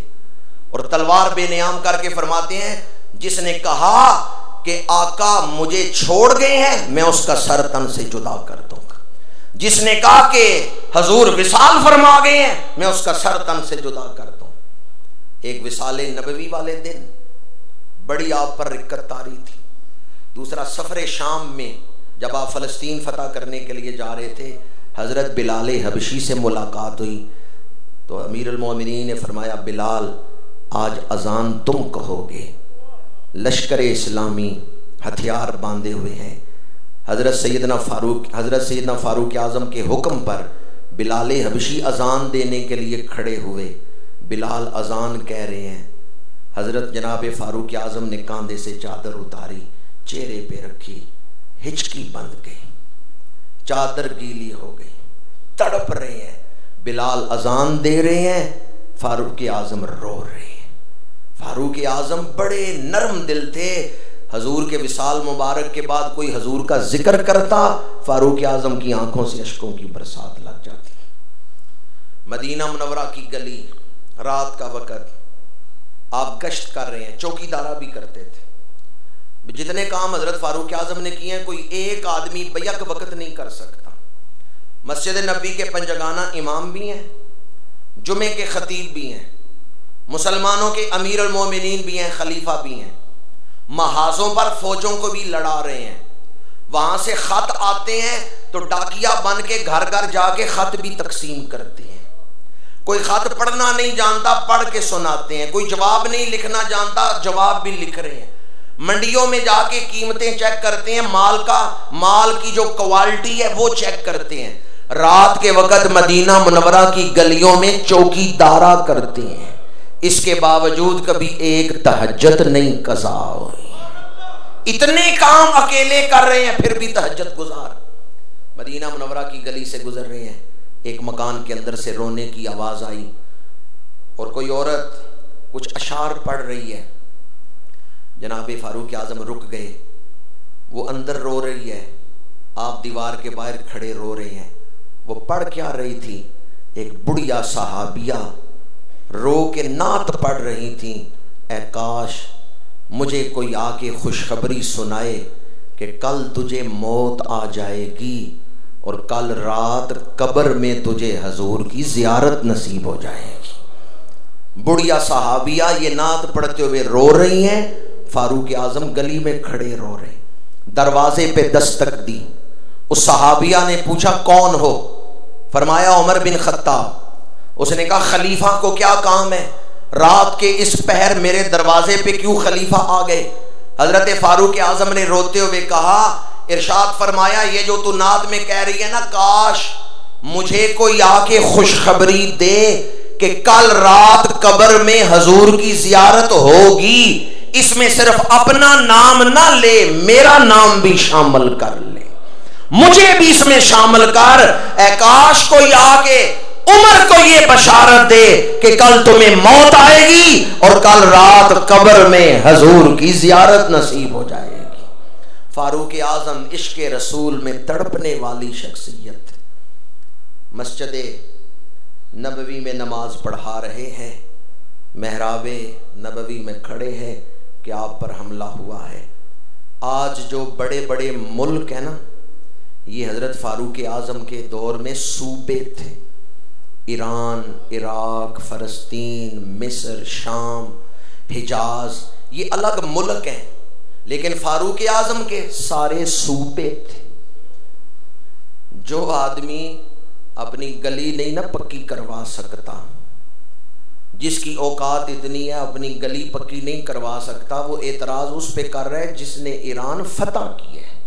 और तलवार बेनियाम करके फरमाते हैं, जिसने कहा कि आका मुझे छोड़ गए हैं, मैं उसका सर तन से जुदा कर दूंगा। जिसने कहा कि हजूर विसाल फरमा गए हैं, मैं उसका सर तन से जुदा कर दूं। एक विसाले नबवी वाले दिन बड़ी आप पर रिक्कत तारी थी। दूसरा, सफर शाम में जब आप फलस्तीन फतह करने के लिए जा रहे थे, हजरत बिलाल हबशी से मुलाकात हुई तो अमीर अल मोमिनीन ने फरमाया, बिलाल आज अजान तुम कहोगे। लश्कर इस्लामी हथियार बांधे हुए हैं। हज़रत सैयदना फारूक आज़म के हुक्म पर बिलाल हबशी अजान देने के लिए खड़े हुए। बिलाल अजान कह रहे हैं, हज़रत जनाब फारूक आज़म ने कांधे से चादर उतारी, चेहरे पे रखी, हिचकी बंद गई, चादर गीली हो गई, तड़प रहे हैं। बिलाल अजान दे रहे हैं, फारूक आज़म रो रहे हैं। फारूक आज़म बड़े नरम दिल थे। हजूर के विसाल मुबारक के बाद कोई हजूर का जिक्र करता, फारूक आज़म की आंखों से अश्कों की बरसात लग जाती। मदीना मुनव्वरा की गली, रात का वक़्त, आप गश्त कर रहे हैं, चौकीदारा भी करते थे। जितने काम हजरत फारूक आज़म ने किए हैं, कोई एक आदमी बैक वक़्त नहीं कर सकता। मस्जिद नबी के पंजगाना इमाम भी हैं, जुमे के खतीब भी हैं, मुसलमानों के अमीर अल मोमिनीन भी हैं, खलीफा भी हैं। महाजों पर फौजों को भी लड़ा रहे हैं। वहां से खत आते हैं तो डाकिया बन के घर घर जाके खत भी तकसीम करते हैं। कोई खत पढ़ना नहीं जानता, पढ़ के सुनाते हैं। कोई जवाब नहीं लिखना जानता, जवाब भी लिख रहे हैं। मंडियों में जाके कीमतें चेक करते हैं, माल की जो क्वालिटी है वो चेक करते हैं। रात के वक्त मदीना मुनव्वरा की गलियों में चौकीदारा करते हैं। इसके बावजूद कभी एक तहज्जुद नहीं कज़ा हुई। इतने काम अकेले कर रहे हैं, फिर भी तहज्जुद गुजार। मदीना मुनव्वरा की गली से गुजर रहे हैं, एक मकान के अंदर से रोने की आवाज़ आई और कोई औरत कुछ अशार पढ़ रही है। जनाब फारूक आज़म रुक गए, वो अंदर रो रही है, आप दीवार के बाहर खड़े रो रहे हैं। वो पढ़ क्या रही थी? एक बुढ़िया सहाबिया रो के नात पढ़ रही थी, ऐ काश मुझे कोई आके खुशखबरी सुनाए कि कल तुझे मौत आ जाएगी और कल रात कब्र में तुझे हजूर की जियारत नसीब हो जाएगी। बुढ़िया सहाबिया ये नात पढ़ते हुए रो रही हैं, फारूक आजम गली में खड़े रो रहे। दरवाजे पे दस्तक दी, उस सहाबिया ने पूछा कौन हो? फरमाया उमर बिन खत्ताब। उसने कहा खलीफा को क्या काम है, रात के इस पहर मेरे दरवाजे पे क्यों खलीफा आ गए? हजरत फारूक आजम ने रोते हुए कहा, इरशाद फरमाया ये जो तू नात में कह रही है ना, काश मुझे कोई आके खुशखबरी दे कि कल रात कब्र में हजूर की जियारत होगी, इसमें सिर्फ अपना नाम ना ले, मेरा नाम भी शामिल कर ले, मुझे भी इसमें शामिल कर। ऐ काश कोई आके उमर को ये बशारत दे कि कल तुम्हें मौत आएगी और कल रात कब्र में हजूर की जियारत नसीब हो जाएगी। फारूक आजम इश्क़ रसूल में तड़पने वाली शख्सियत, मस्जिद नबवी में नमाज पढ़ा रहे हैं, महराबे नबवी में खड़े हैं कि आप पर हमला हुआ है। आज जो बड़े बड़े मुल्क है ना, ये हजरत फारूक आजम के दौर में सूबे थे। ईरान, इराक, फ़लस्तीन, मिस्र, शाम, हिजाज, ये अलग मुल्क हैं, लेकिन फारूक आजम के सारे सूबे थे। जो आदमी अपनी गली नहीं ना पक्की करवा सकता, जिसकी औकात इतनी है अपनी गली पक्की नहीं करवा सकता, वो एतराज उस पे कर रहा है जिसने ईरान फतह किया है।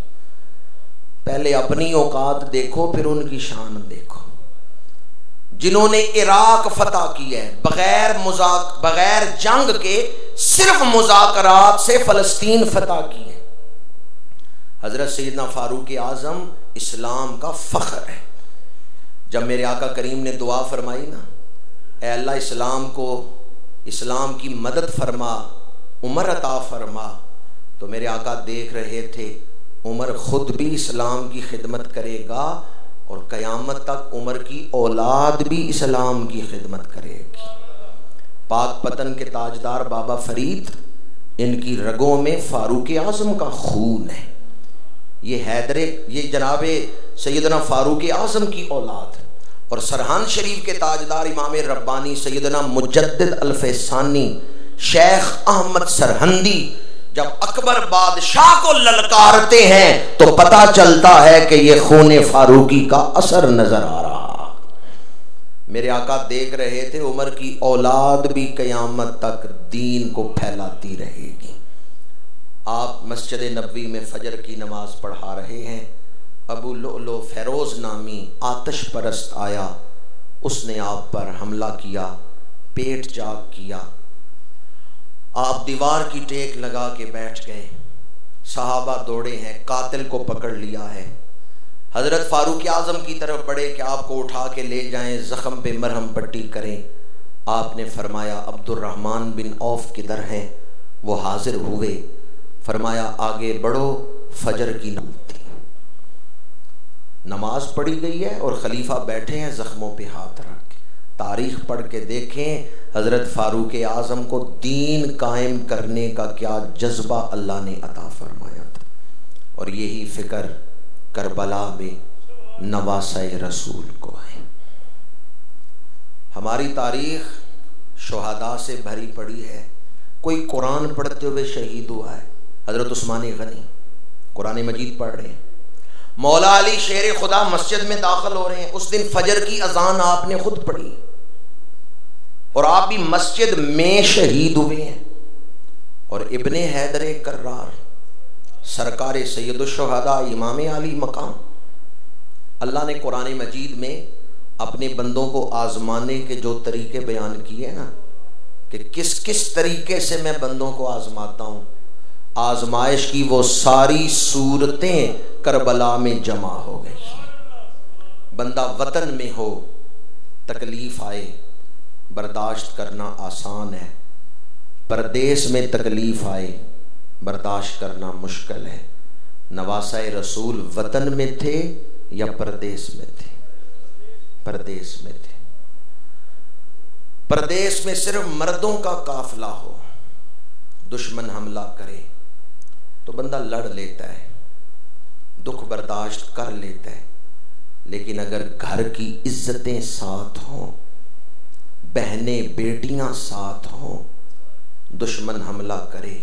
पहले अपनी औकात देखो फिर उनकी शान देखो। जिन्होंने इराक फतह किया है बगैर जंग के, सिर्फ मुज़ाकरात से फ़लस्तीन फतह की है। हजरत सैयदना फारूक आजम इस्लाम का फ़ख्र है। जब मेरे आका करीम ने दुआ फरमाई ना, ऐ अल्लाह इस्लाम की मदद फरमा, उमर अता फरमा, तो मेरे आका देख रहे थे उमर खुद भी इस्लाम की खिदमत करेगा और क़यामत तक उमर की औलाद भी इस्लाम की खिदमत करेगी। पाक पतन के ताजदार बाबा फरीद, इनकी रगों में फारूक आजम का खून है। ये जनाबे सैयदना फारूक आजम की औलाद। और सरहान शरीफ के ताजदार इमाम रब्बानी सैयदना मुजद्दिद अल-फैसानी शेख अहमद सरहंदी जब अकबर बादशाह को ललकारते हैं तो पता चलता है कि ये खून फारूकी का असर नजर आ रहा। मेरे आका देख रहे थे उमर की औलाद भी क़यामत तक दीन को फैलाती रहेगी। आप मस्जिद नबवी में फजर की नमाज पढ़ा रहे हैं। अबू लुअलु फेरोज नामी आतिश परस्त आया, उसने आप पर हमला किया, पेट चाक किया, आप दीवार की टेक लगा के बैठ गए। सहाबा दौड़े हैं, कातिल को पकड़ लिया है। हजरत फारूक आजम की तरफ बढ़े कि आपको उठा के ले जाएं, जख्म पे मरहम पट्टी करें। आपने फरमाया अब्दुर्रहमान बिन औफ किधर हैं? वो हाजिर हुए। फरमाया आगे बढ़ो, फजर की नमाज पढ़ी गई है और खलीफा बैठे हैं जख्मों पे हाथ रख के। तारीख पढ़ के देखें हजरत फारूक आजम को दीन कायम करने का क्या जज्बा अल्लाह ने अता फरमाया था। और यही फिक्र करबला में नवासे रसूल को है। हमारी तारीख शुहदा से भरी पड़ी है। कोई कुरान पढ़ते हुए शहीद हुआ है, हजरत उस्मान गनी कुरान मजीद पढ़ रहे हैं। मौला अली शेर खुदा मस्जिद में दाखिल हो रहे हैं। उस दिन फजर की अजान आपने खुद पढ़ी और आप भी मस्जिद में शहीद हुए हैं। और इब्ने हैदर कर्रार सरकार सैयदुश्शुहदा इमाम अली मकाम, अल्लाह ने कुरान मजीद में अपने बंदों को आजमाने के जो तरीके बयान किए ना, कि किस किस तरीके से मैं बंदों को आजमाता हूँ, आजमाइश की वो सारी सूरतें करबला में जमा हो गई। बंदा वतन में हो, तकलीफ आए, बर्दाश्त करना आसान है। परदेश में तकलीफ आए, बर्दाश्त करना मुश्किल है। नवासे रसूल वतन में थे या परदेश में थे? परदेश में थे। परदेश में सिर्फ मर्दों का काफिला हो, दुश्मन हमला करे तो बंदा लड़ लेता है, दुख बर्दाश्त कर लेता है, लेकिन अगर घर की इज्जतें साथ हों, बहनें बेटियां साथ हों, दुश्मन हमला करे,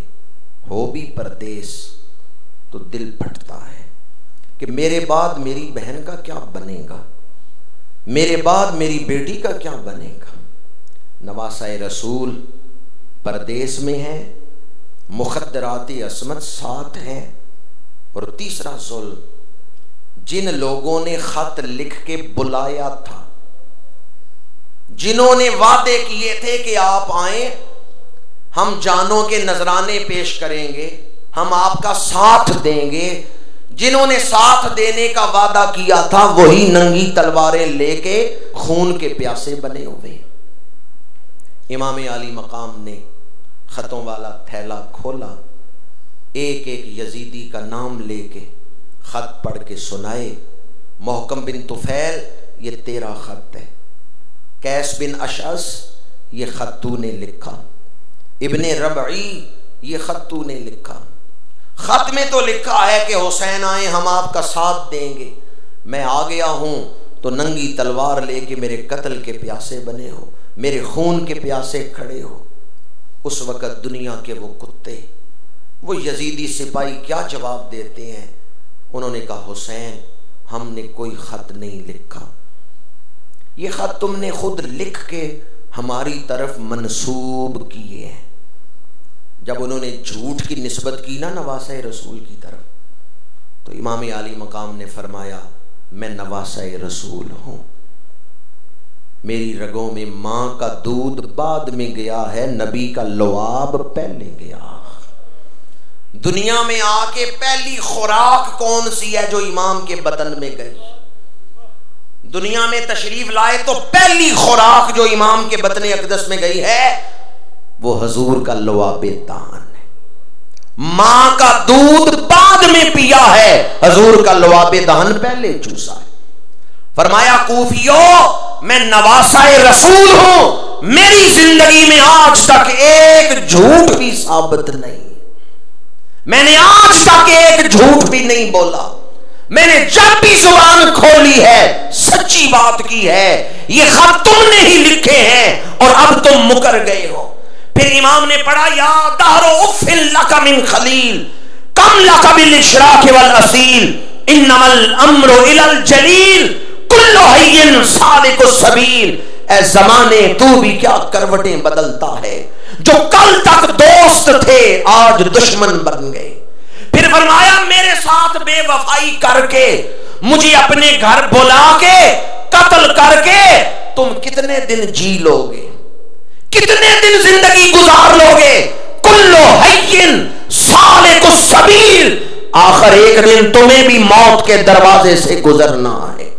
हो भी परदेश, तो दिल फटता है कि मेरे बाद मेरी बहन का क्या बनेगा, मेरे बाद मेरी बेटी का क्या बनेगा। नवासाए रसूल परदेश में है, मुखद्दराती असमत साथ है, और तीसरा जुल्म, जिन लोगों ने खत लिख के बुलाया था, जिन्होंने वादे किए थे कि आप आए, हम जानों के नजराने पेश करेंगे, हम आपका साथ देंगे, जिन्होंने साथ देने का वादा किया था वही नंगी तलवारें लेके खून के प्यासे बने हुए। इमाम आली मकाम ने खतों वाला थैला खोला, एक एक यजीदी का नाम लेके खत पढ़ के सुनाए। मोहकम बिन तुफैल, ये तेरा खत है। कैस बिन अशअस, ये खत तूने लिखा। इब्ने रबई, ये खत तूने लिखा। खत में तो लिखा है कि हुसैन आए हम आपका साथ देंगे, मैं आ गया हूं तो नंगी तलवार लेके मेरे कत्ल के प्यासे बने हो, मेरे खून के प्यासे खड़े हो। उस वक़्त दुनिया के वो कुत्ते, वो यजीदी सिपाही क्या जवाब देते हैं? उन्होंने कहा हुसैन, हमने कोई खत नहीं लिखा, ये खत तुमने खुद लिख के हमारी तरफ मंसूब किए हैं। जब उन्होंने झूठ की निस्बत की ना नवासाए रसूल की तरफ, तो इमाम आली मकाम ने फरमाया, मैं नवासाए रसूल हूं, मेरी रगों में मां का दूध बाद में गया है, नबी का लुआब पहले गया। दुनिया में आके पहली खुराक कौन सी है जो इमाम के बदन में गई? दुनिया में तशरीफ लाए तो पहली खुराक जो इमाम के बदन अक़दस में गई है वो हजूर का लुआब दान है। मां का दूध बाद में पिया है, हजूर का लुआब दान पहले चूसा है। फरमाया कूफियों, मैं नवासाए रसूल हूं, मेरी जिंदगी में आज तक एक झूठ भी साबित नहीं, मैंने आज तक एक झूठ भी नहीं बोला, मैंने जब भी जुबान खोली है सच्ची बात की है। ये खत तुमने ही लिखे हैं और अब तुम मुकर गए हो। फिर इमाम ने पढ़ा, या दहरो उफ़्फ़िन लक मिन खलील कम लक बिल इशराक वल असील इन्नमल अम्रु इलल जलील कुल्लु हय्यिन सालिकु सबील। ऐ ज़माने तू भी क्या करवटें बदलता है, जो कल तक दोस्त थे आज दुश्मन बन गए। फिर फरमाया, मेरे साथ बेवफाई करके मुझे अपने घर बुला के कत्ल करके तुम कितने दिन जी लोगे, कितने दिन जिंदगी गुजार लोगे? कुल्लु हय्यिन सालिकु सबील, आखिर एक दिन तुम्हें भी मौत के दरवाजे से गुजरना है।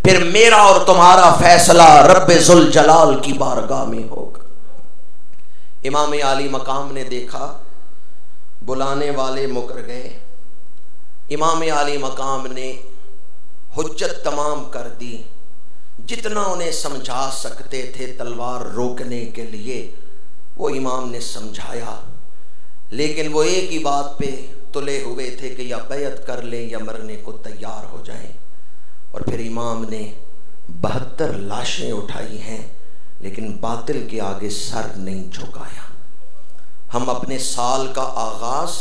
फिर मेरा और तुम्हारा फैसला रब्बे जुल जलाल की बारगाह में होगा। इमाम आली मकाम ने देखा बुलाने वाले मुकर गए। इमाम आली मकाम ने हुज्जत तमाम कर दी, जितना उन्हें समझा सकते थे तलवार रोकने के लिए वो इमाम ने समझाया, लेकिन वो एक ही बात पे तुले हुए थे कि या बैत कर लें या मरने को तैयार हो जाएं। और फिर इमाम ने 72 लाशें उठाई हैं, लेकिन बातिल के आगे सर नहीं झुकाया। हम अपने साल का आगाज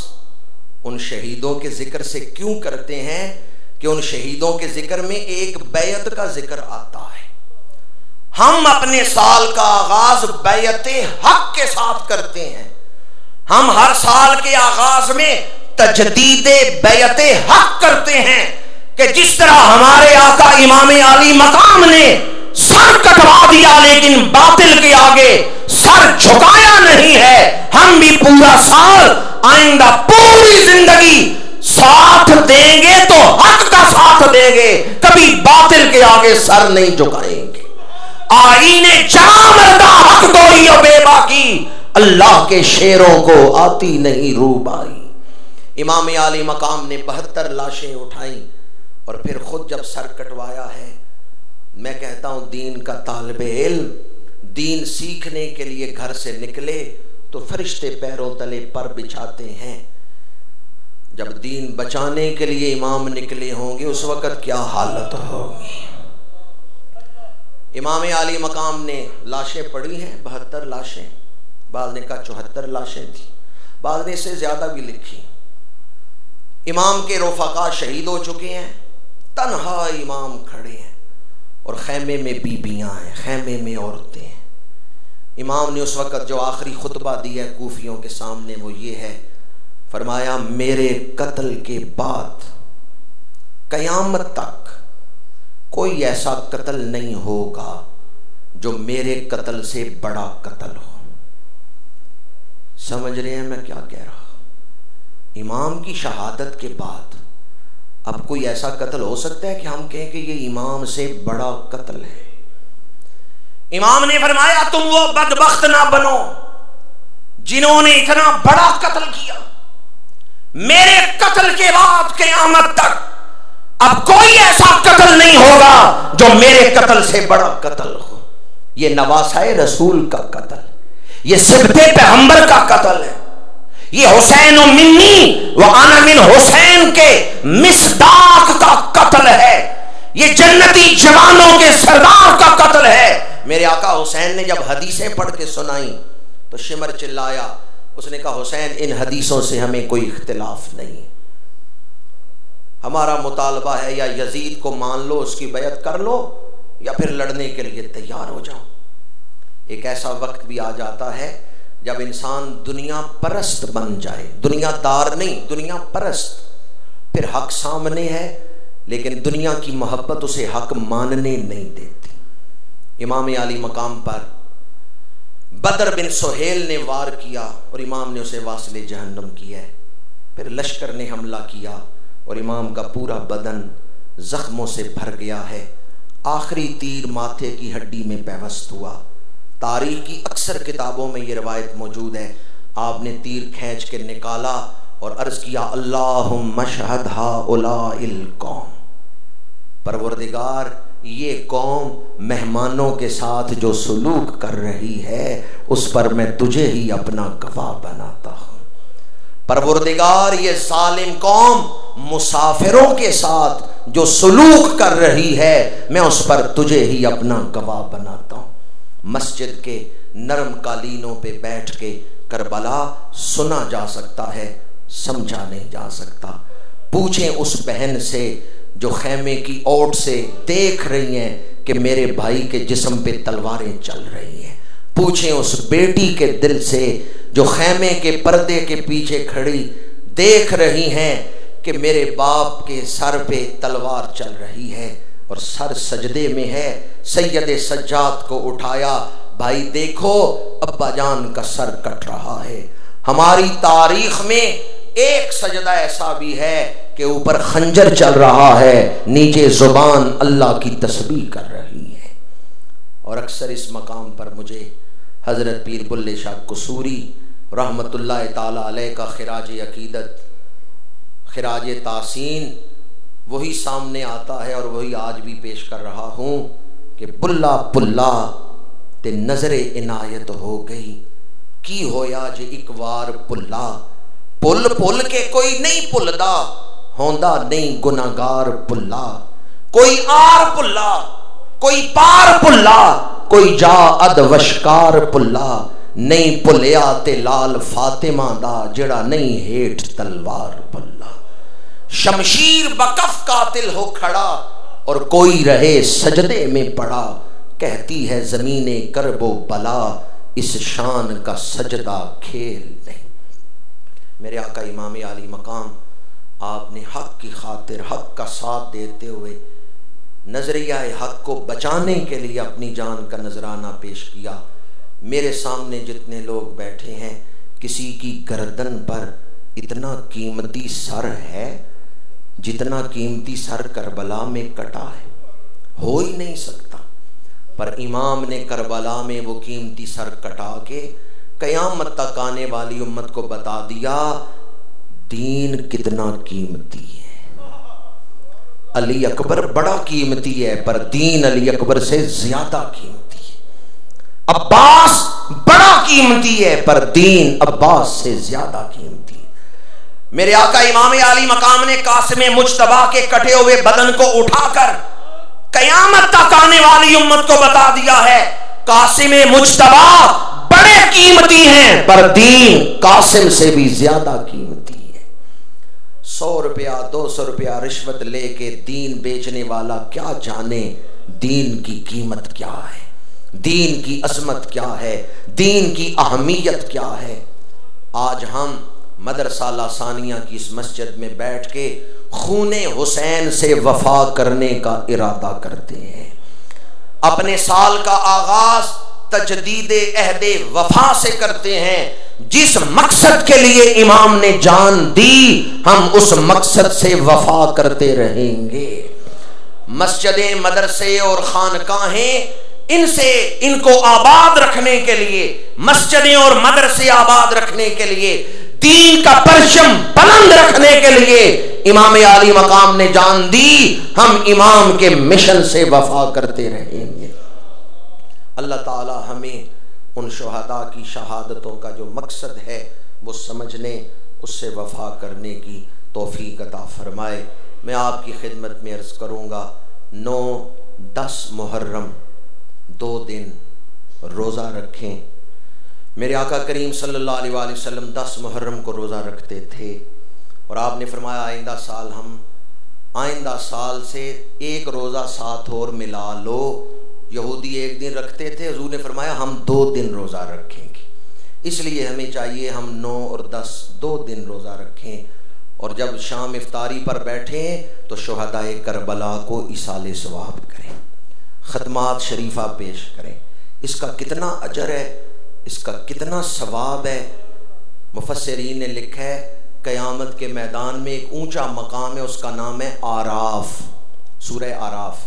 उन शहीदों के जिक्र से क्यों करते हैं कि उन शहीदों के जिक्र में एक बैत का जिक्र आता है। हम अपने साल का आगाज बैते हक के साथ करते हैं। हम हर साल के आगाज में तजदीदे बैते हक करते हैं कि जिस तरह हमारे आका इमाम आली मकाम ने सर कटवा दिया लेकिन बातिल के आगे सर झुकाया नहीं है, हम भी पूरा साल आइंदा पूरी जिंदगी साथ देंगे तो हक का साथ देंगे, कभी बातिल के आगे सर नहीं झुकाएंगे। आईने जामरदा हक गोई और बेबाकी, अल्लाह के शेरों को आती नहीं रूबाई। इमाम आली मकाम ने 72 लाशें उठाई और फिर खुद जब सर कटवाया है, मैं कहता हूं दीन का तालिबे इल्म दीन सीखने के लिए घर से निकले तो फरिश्ते पैरों तले पर बिछाते हैं। जब दीन बचाने के लिए इमाम निकले होंगे उस वक़्त क्या हालत होगी। इमाम आली मकाम ने लाशें पड़ी हैं, 72 लाशें, बाद ने कहा 74 लाशें थी, बाद ने इससे ज़्यादा भी लिखी। इमाम के रफ़क़ा शहीद हो चुके हैं, तन्हा इमाम खड़े हैं और खैमे में बीबियाँ हैं, खैमे में औरतें हैं। इमाम ने उस वक़्त जो आखिरी खुतबा दिया है कूफियों के सामने वो ये है, फरमाया मेरे कत्ल के बाद क़यामत तक कोई ऐसा कत्ल नहीं होगा जो मेरे कत्ल से बड़ा कत्ल हो। समझ रहे हैं मैं क्या कह रहा? इमाम की शहादत के बाद अब कोई ऐसा कत्ल हो सकता है कि हम कहें कि ये इमाम से बड़ा कत्ल है? इमाम ने फरमाया तुम वो बदबख्त ना बनो जिन्होंने इतना बड़ा कत्ल किया। मेरे कत्ल के बाद क़यामत तक अब कोई ऐसा कत्ल नहीं होगा जो मेरे कत्ल से बड़ा कत्ल हो। ये नवासाए रसूल का कत्ल, ये सिबते पैगंबर का कत्ल है, ये हुसैन व मिन्नी व आना मिन हुसैन के मिसदाक का कत्ल है, ये जन्नती जवानों के सरदार का कत्ल है। मेरे आका हुसैन ने जब हदीसें पढ़ के सुनाई तो शिमर चिल्लाया, उसने कहा हुसैन इन हदीसों से हमें कोई इख्तिलाफ नहीं, हमारा मुतालबा है या यजीद को मान लो, उसकी बैत कर लो या फिर लड़ने के लिए तैयार हो जाओ। एक ऐसा वक्त भी आ जाता है जब इंसान दुनिया परस्त बन जाए, दुनियादार नहीं दुनिया परस्त, फिर हक सामने है लेकिन दुनिया की मोहब्बत उसे हक मानने नहीं देती। इमाम आली मकाम पर बदर बिन सुहेल ने वार किया और इमाम ने उसे वासिले जहन्नम किया है। फिर लश्कर ने हमला किया और इमाम का पूरा बदन जख्मों से भर गया है, आखिरी तीर माथे की हड्डी में पैवस्त हुआ। तारीख की अक्सर किताबों में ये रवायत मौजूद है, आपने तीर खींच के निकाला और अर्ज किया अल्लाहुम्मा शहद हाउलाइल कौम, परवरदिगार ये कौम मेहमानों के साथ जो सलूक कर रही है उस पर मैं तुझे ही अपना गवाह बनाता हूँ। परवरदिगार ये जालिम कौम मुसाफिरों के साथ जो सलूक कर रही है मैं उस पर तुझे ही अपना गवाह बनाता हूँ। मस्जिद के नरम कालीनों पे बैठ के करबला सुना जा सकता है, समझा नहीं जा सकता। पूछें उस बहन से जो खैमे की ओट से देख रही हैं कि मेरे भाई के जिस्म पे तलवारें चल रही हैं। पूछें उस बेटी के दिल से जो खैमे के पर्दे के पीछे खड़ी देख रही हैं कि मेरे बाप के सर पे तलवार चल रही है और सर सजदे में है। सैयद सज्जाद को उठाया, भाई देखो अब्बा जान का सर कट रहा है। हमारी तारीख में एक सजदा ऐसा भी है कि ऊपर खंजर चल रहा है, नीचे जुबान अल्लाह की तस्बीह कर रही है। और अक्सर इस मकाम पर मुझे हज़रत पीर बुल्ले शाह कसूरी रहमतुल्लाह ताला अलैह का खिराज अकीदत, खिराज तासीन वही सामने आता है और वही आज भी पेश कर रहा हूँ कि बुल्ला पुल्ला ते नजरे इनायत हो गई की होया जे एक बार पुल्ला, पुल पुल के कोई नहीं पुलदा होंदा नहीं गुनागार पुल्ला। कोई आर पुल्ला, कोई पार पुल्ला, कोई जा अद वशकार पुल्ला, नहीं भुलिया ते लाल फातिमा दा जेड़ा नहीं हेठ तलवार पुल्ला। शमशीर बकफ कातिल हो खड़ा और कोई रहे सजदे में पड़ा, कहती है जमीने करबो बला इस शान का सजदा खेल नहीं। मेरे आका इमाम आली मकाम आपने हक की खातिर हक का साथ देते हुए नजरिया हक को बचाने के लिए अपनी जान का नजराना पेश किया। मेरे सामने जितने लोग बैठे हैं किसी की गर्दन पर इतना कीमती सर है जितना कीमती सर करबला में कटा है, हो ही नहीं सकता। पर इमाम ने करबला में वो कीमती सर कटा के कयामत तक आने वाली उम्मत को बता दिया दीन कितना कीमती है। अली अकबर बड़ा कीमती है पर दीन अली अकबर से ज्यादा कीमती है। अब्बास बड़ा कीमती है पर दीन अब्बास से ज्यादा कीमती है। मेरे आका इमाम आली मकाम ने कासिम मुज्तबा के कटे हुए बदन को उठाकर कयामत तक आने वाली उम्मत को बता दिया है, कासिम मुज्तबा बड़े कीमती हैं, पर दीन कासिम से भी ज्यादा कीमती है। 100 रुपया 200 रुपया रिश्वत लेके दीन बेचने वाला क्या जाने दीन की कीमत क्या है, दीन की अजमत क्या है, दीन की अहमियत क्या है। आज हम मदरसा लासानिया की इस मस्जिद में बैठ के खूने हुसैन से वफा करने का इरादा करते हैं। अपने साल का आगाज तजदीदे अहदे वफा से करते हैं। जिस मकसद के लिए इमाम ने जान दी, हम उस मकसद से वफा करते रहेंगे। मस्जिदें, मदरसे और खानकाहें, इनको आबाद रखने के लिए, मस्जिदें और मदरसे आबाद रखने के लिए, दीन का परचम बुलंद रखने के लिए इमाम आली मकाम ने जान दी। हम इमाम के मिशन से वफा करते रहेंगे। अल्लाह ताला हमें उन शुहदा की शहादतों का जो मकसद है वो समझने, उससे वफा करने की तौफीक अता फरमाए। मैं आपकी खिदमत में अर्ज़ करूँगा, 9-10 मुहर्रम 2 दिन रोज़ा रखें। मेरे आका करीम सल्लल्लाहु अलैहि वसल्लम 10 मुहर्रम को रोज़ा रखते थे और आपने फरमाया आइंदा साल से एक रोज़ा साथ और मिला लो। यहूदी 1 दिन रखते थे, हुजूर ने फरमाया हम 2 दिन रोज़ा रखेंगे। इसलिए हमें चाहिए हम 9 और 10 2 दिन रोज़ा रखें, और जब शाम इफ्तारी पर बैठें तो शुहदाए करबला को इसाले सवाब करें, ख़त्मात शरीफा पेश करें। इसका कितना अजर है, इसका कितना सवाब है। मुफस्सिरीन ने लिखा है क़यामत के मैदान में एक ऊंचा मकाम है, उसका नाम है आराफ, सूरह आराफ।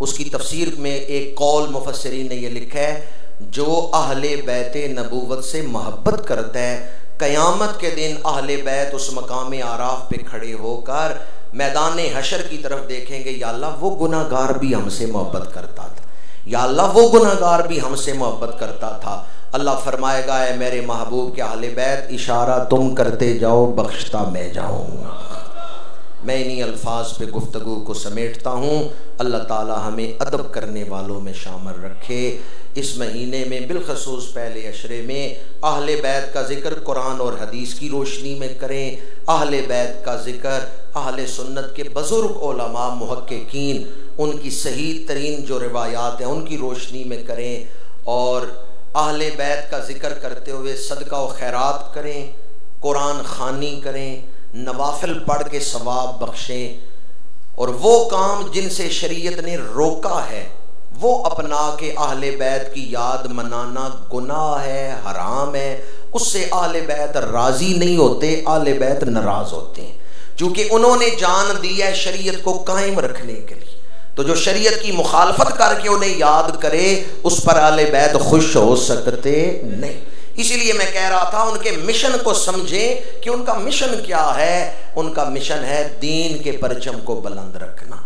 उसकी तफसीर में एक कौल मुफस्सिरीन ने यह लिखा है, जो अहले बैते नबूवत से मोहब्बत करता है, क़यामत के दिन अहले बैत उस मकाम आराफ पे खड़े होकर मैदान हशर की तरफ देखेंगे, या अल्लाह वो गुनाहगार भी हमसे मोहब्बत करता था, या अल्लाह वो गुनाहगार भी हमसे मोहब्बत करता था। अल्लाह फरमाएगा, है मेरे महबूब के अहले बैत, इशारा तुम करते जाओ, बख्शता मैं जाऊँगा। मैं इन्हीं अल्फाज पे गुफ्तगू को समेटता हूँ। अल्लाह ताला हमें अदब करने वालों में शामिल रखे। इस महीने में बिलखसूस पहले अशरे में अहले बैत का ज़िक्र कुरान और हदीस की रोशनी में करें। अहले बैत का ज़िक्र अहले सुन्नत के बुज़ुर्ग उलमा मुहक्किकीन, उनकी सही तरीन जो रिवायात हैं उनकी रोशनी में करें, और अहले बैत का ज़िक्र करते हुए सदका व खैरात करें, कुरान ख़ानी करें, नवाफिल पढ़ के सवाब बख्शें, और वो काम जिनसे शरीयत ने रोका है वो अपना के अहले बैत की याद मनाना गुनाह है, हराम है। उससे अहले बैत राज़ी नहीं होते, अहले बैत नाराज़ होते हैं, क्योंकि उन्होंने जान दी है शरीयत को कायम रखने के लिए। तो जो शरीयत की मुखालफत करके उन्हें याद करे, उस पर अहले बैत खुश हो सकते नहीं। इसीलिए मैं कह रहा था उनके मिशन को समझें कि उनका मिशन क्या है। उनका मिशन है दीन के परचम को बुलंद रखना।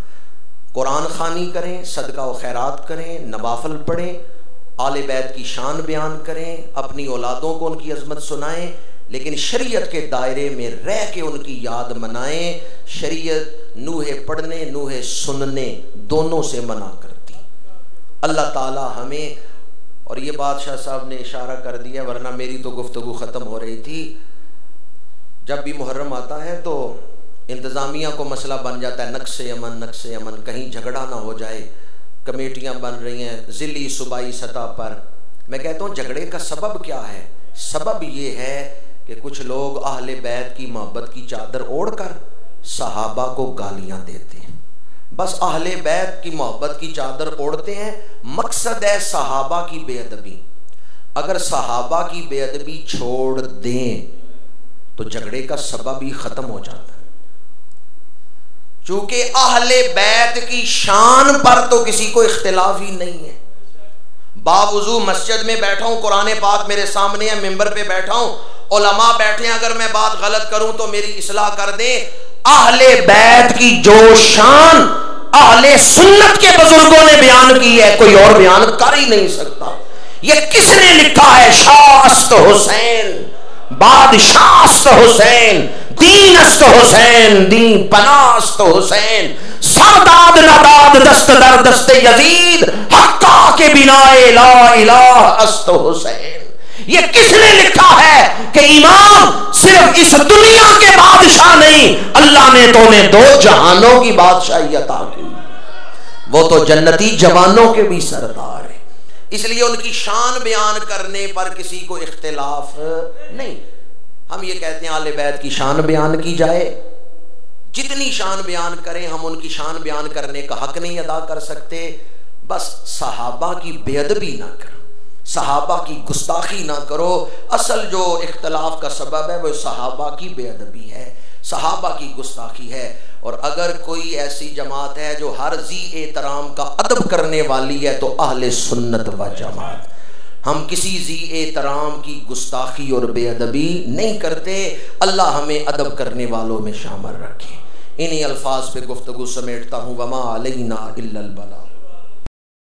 कुरान ख़ानी करें, सदका व खैरात करें, नवाफिल पढ़ें, आले बैत की शान बयान करें, अपनी औलादों को उनकी अजमत सुनाएं, लेकिन शरीयत के दायरे में रह के उनकी याद मनाएं। शरीयत नूहे पढ़ने नूहे सुनने दोनों से मना करती। अल्लाह ताला हमें, और ये बादशाह साहब ने इशारा कर दिया, वरना मेरी तो गुफ्तगू ख़त्म हो रही थी। जब भी मुहर्रम आता है तो इंतज़ामिया को मसला बन जाता है, नक्शे अमन, कहीं झगड़ा ना हो जाए। कमेटियाँ बन रही हैं ज़िली सूबाई सतह पर। मैं कहता हूँ झगड़े का सबब क्या है? सबब ये है कि कुछ लोग अहले बैत की मोहब्बत की चादर ओढ़कर सहाबा को गालियाँ देते हैं। बस अहले बैत की मोहब्बत की चादर ओढ़ते हैं, मकसद है सहाबा की बेअदबी। अगर सहाबा की बेअदबी छोड़ दें तो झगड़े का सबब ही खत्म हो जाता है। चूंकि अहले बैत की शान पर तो किसी को इख्तिलाफ ही नहीं है। बावजूद मस्जिद में बैठा हूं, कुरान पाक मेरे सामने है, मिंबर पे बैठा हूं, उलमा बैठे हैं, अगर मैं बात गलत करूं तो मेरी इस्लाह कर दें। अहले बैत की जो शान अहले सुन्नत के बुजुर्गों ने बयान की है, कोई और बयान कर ही नहीं सकता। ये किसने लिखा है? शास्त हुसैन, बादशाह हुसैन, दीन अस्त हुसैन, दीन पनास्त हुसैन, सरदाद नदाद दस्त दर दस्त यजीद, हक्का के बिनाए ला इलाह अस्त हुसैन। ये किसने लिखा है कि इमाम सिर्फ इस दुनिया के बादशाह नहीं, अल्लाह ने तो उन्हें दो जहानों की बादशाही अता की, वो तो जन्नती जवानों के भी सरदार है। इसलिए उनकी शान बयान करने पर किसी को इख्तिलाफ नहीं। हम ये कहते हैं आले बैत की शान बयान की जाए, जितनी शान बयान करें हम उनकी शान बयान करने का हक नहीं अदा कर सकते। बस सहाबा की बेअदबी ना करो, सहाबा की गुस्ताखी ना करो। असल जो इख्तलाफ का सबब है वो सहाबा की बेअदबी है, सहाबा की गुस्ताखी है। और अगर कोई ऐसी जमात है जो हर जी एहतराम का अदब करने वाली है तो अहले सुन्नत व जमात। हम किसी जी एहतराम की गुस्ताखी और बेअदबी नहीं करते। अल्लाह हमें अदब करने वालों में शामिल रखे। इन्हीं अल्फाज पे गुफ्तगू समेटता हूँ। वमा अलैना इल्लल बलाग।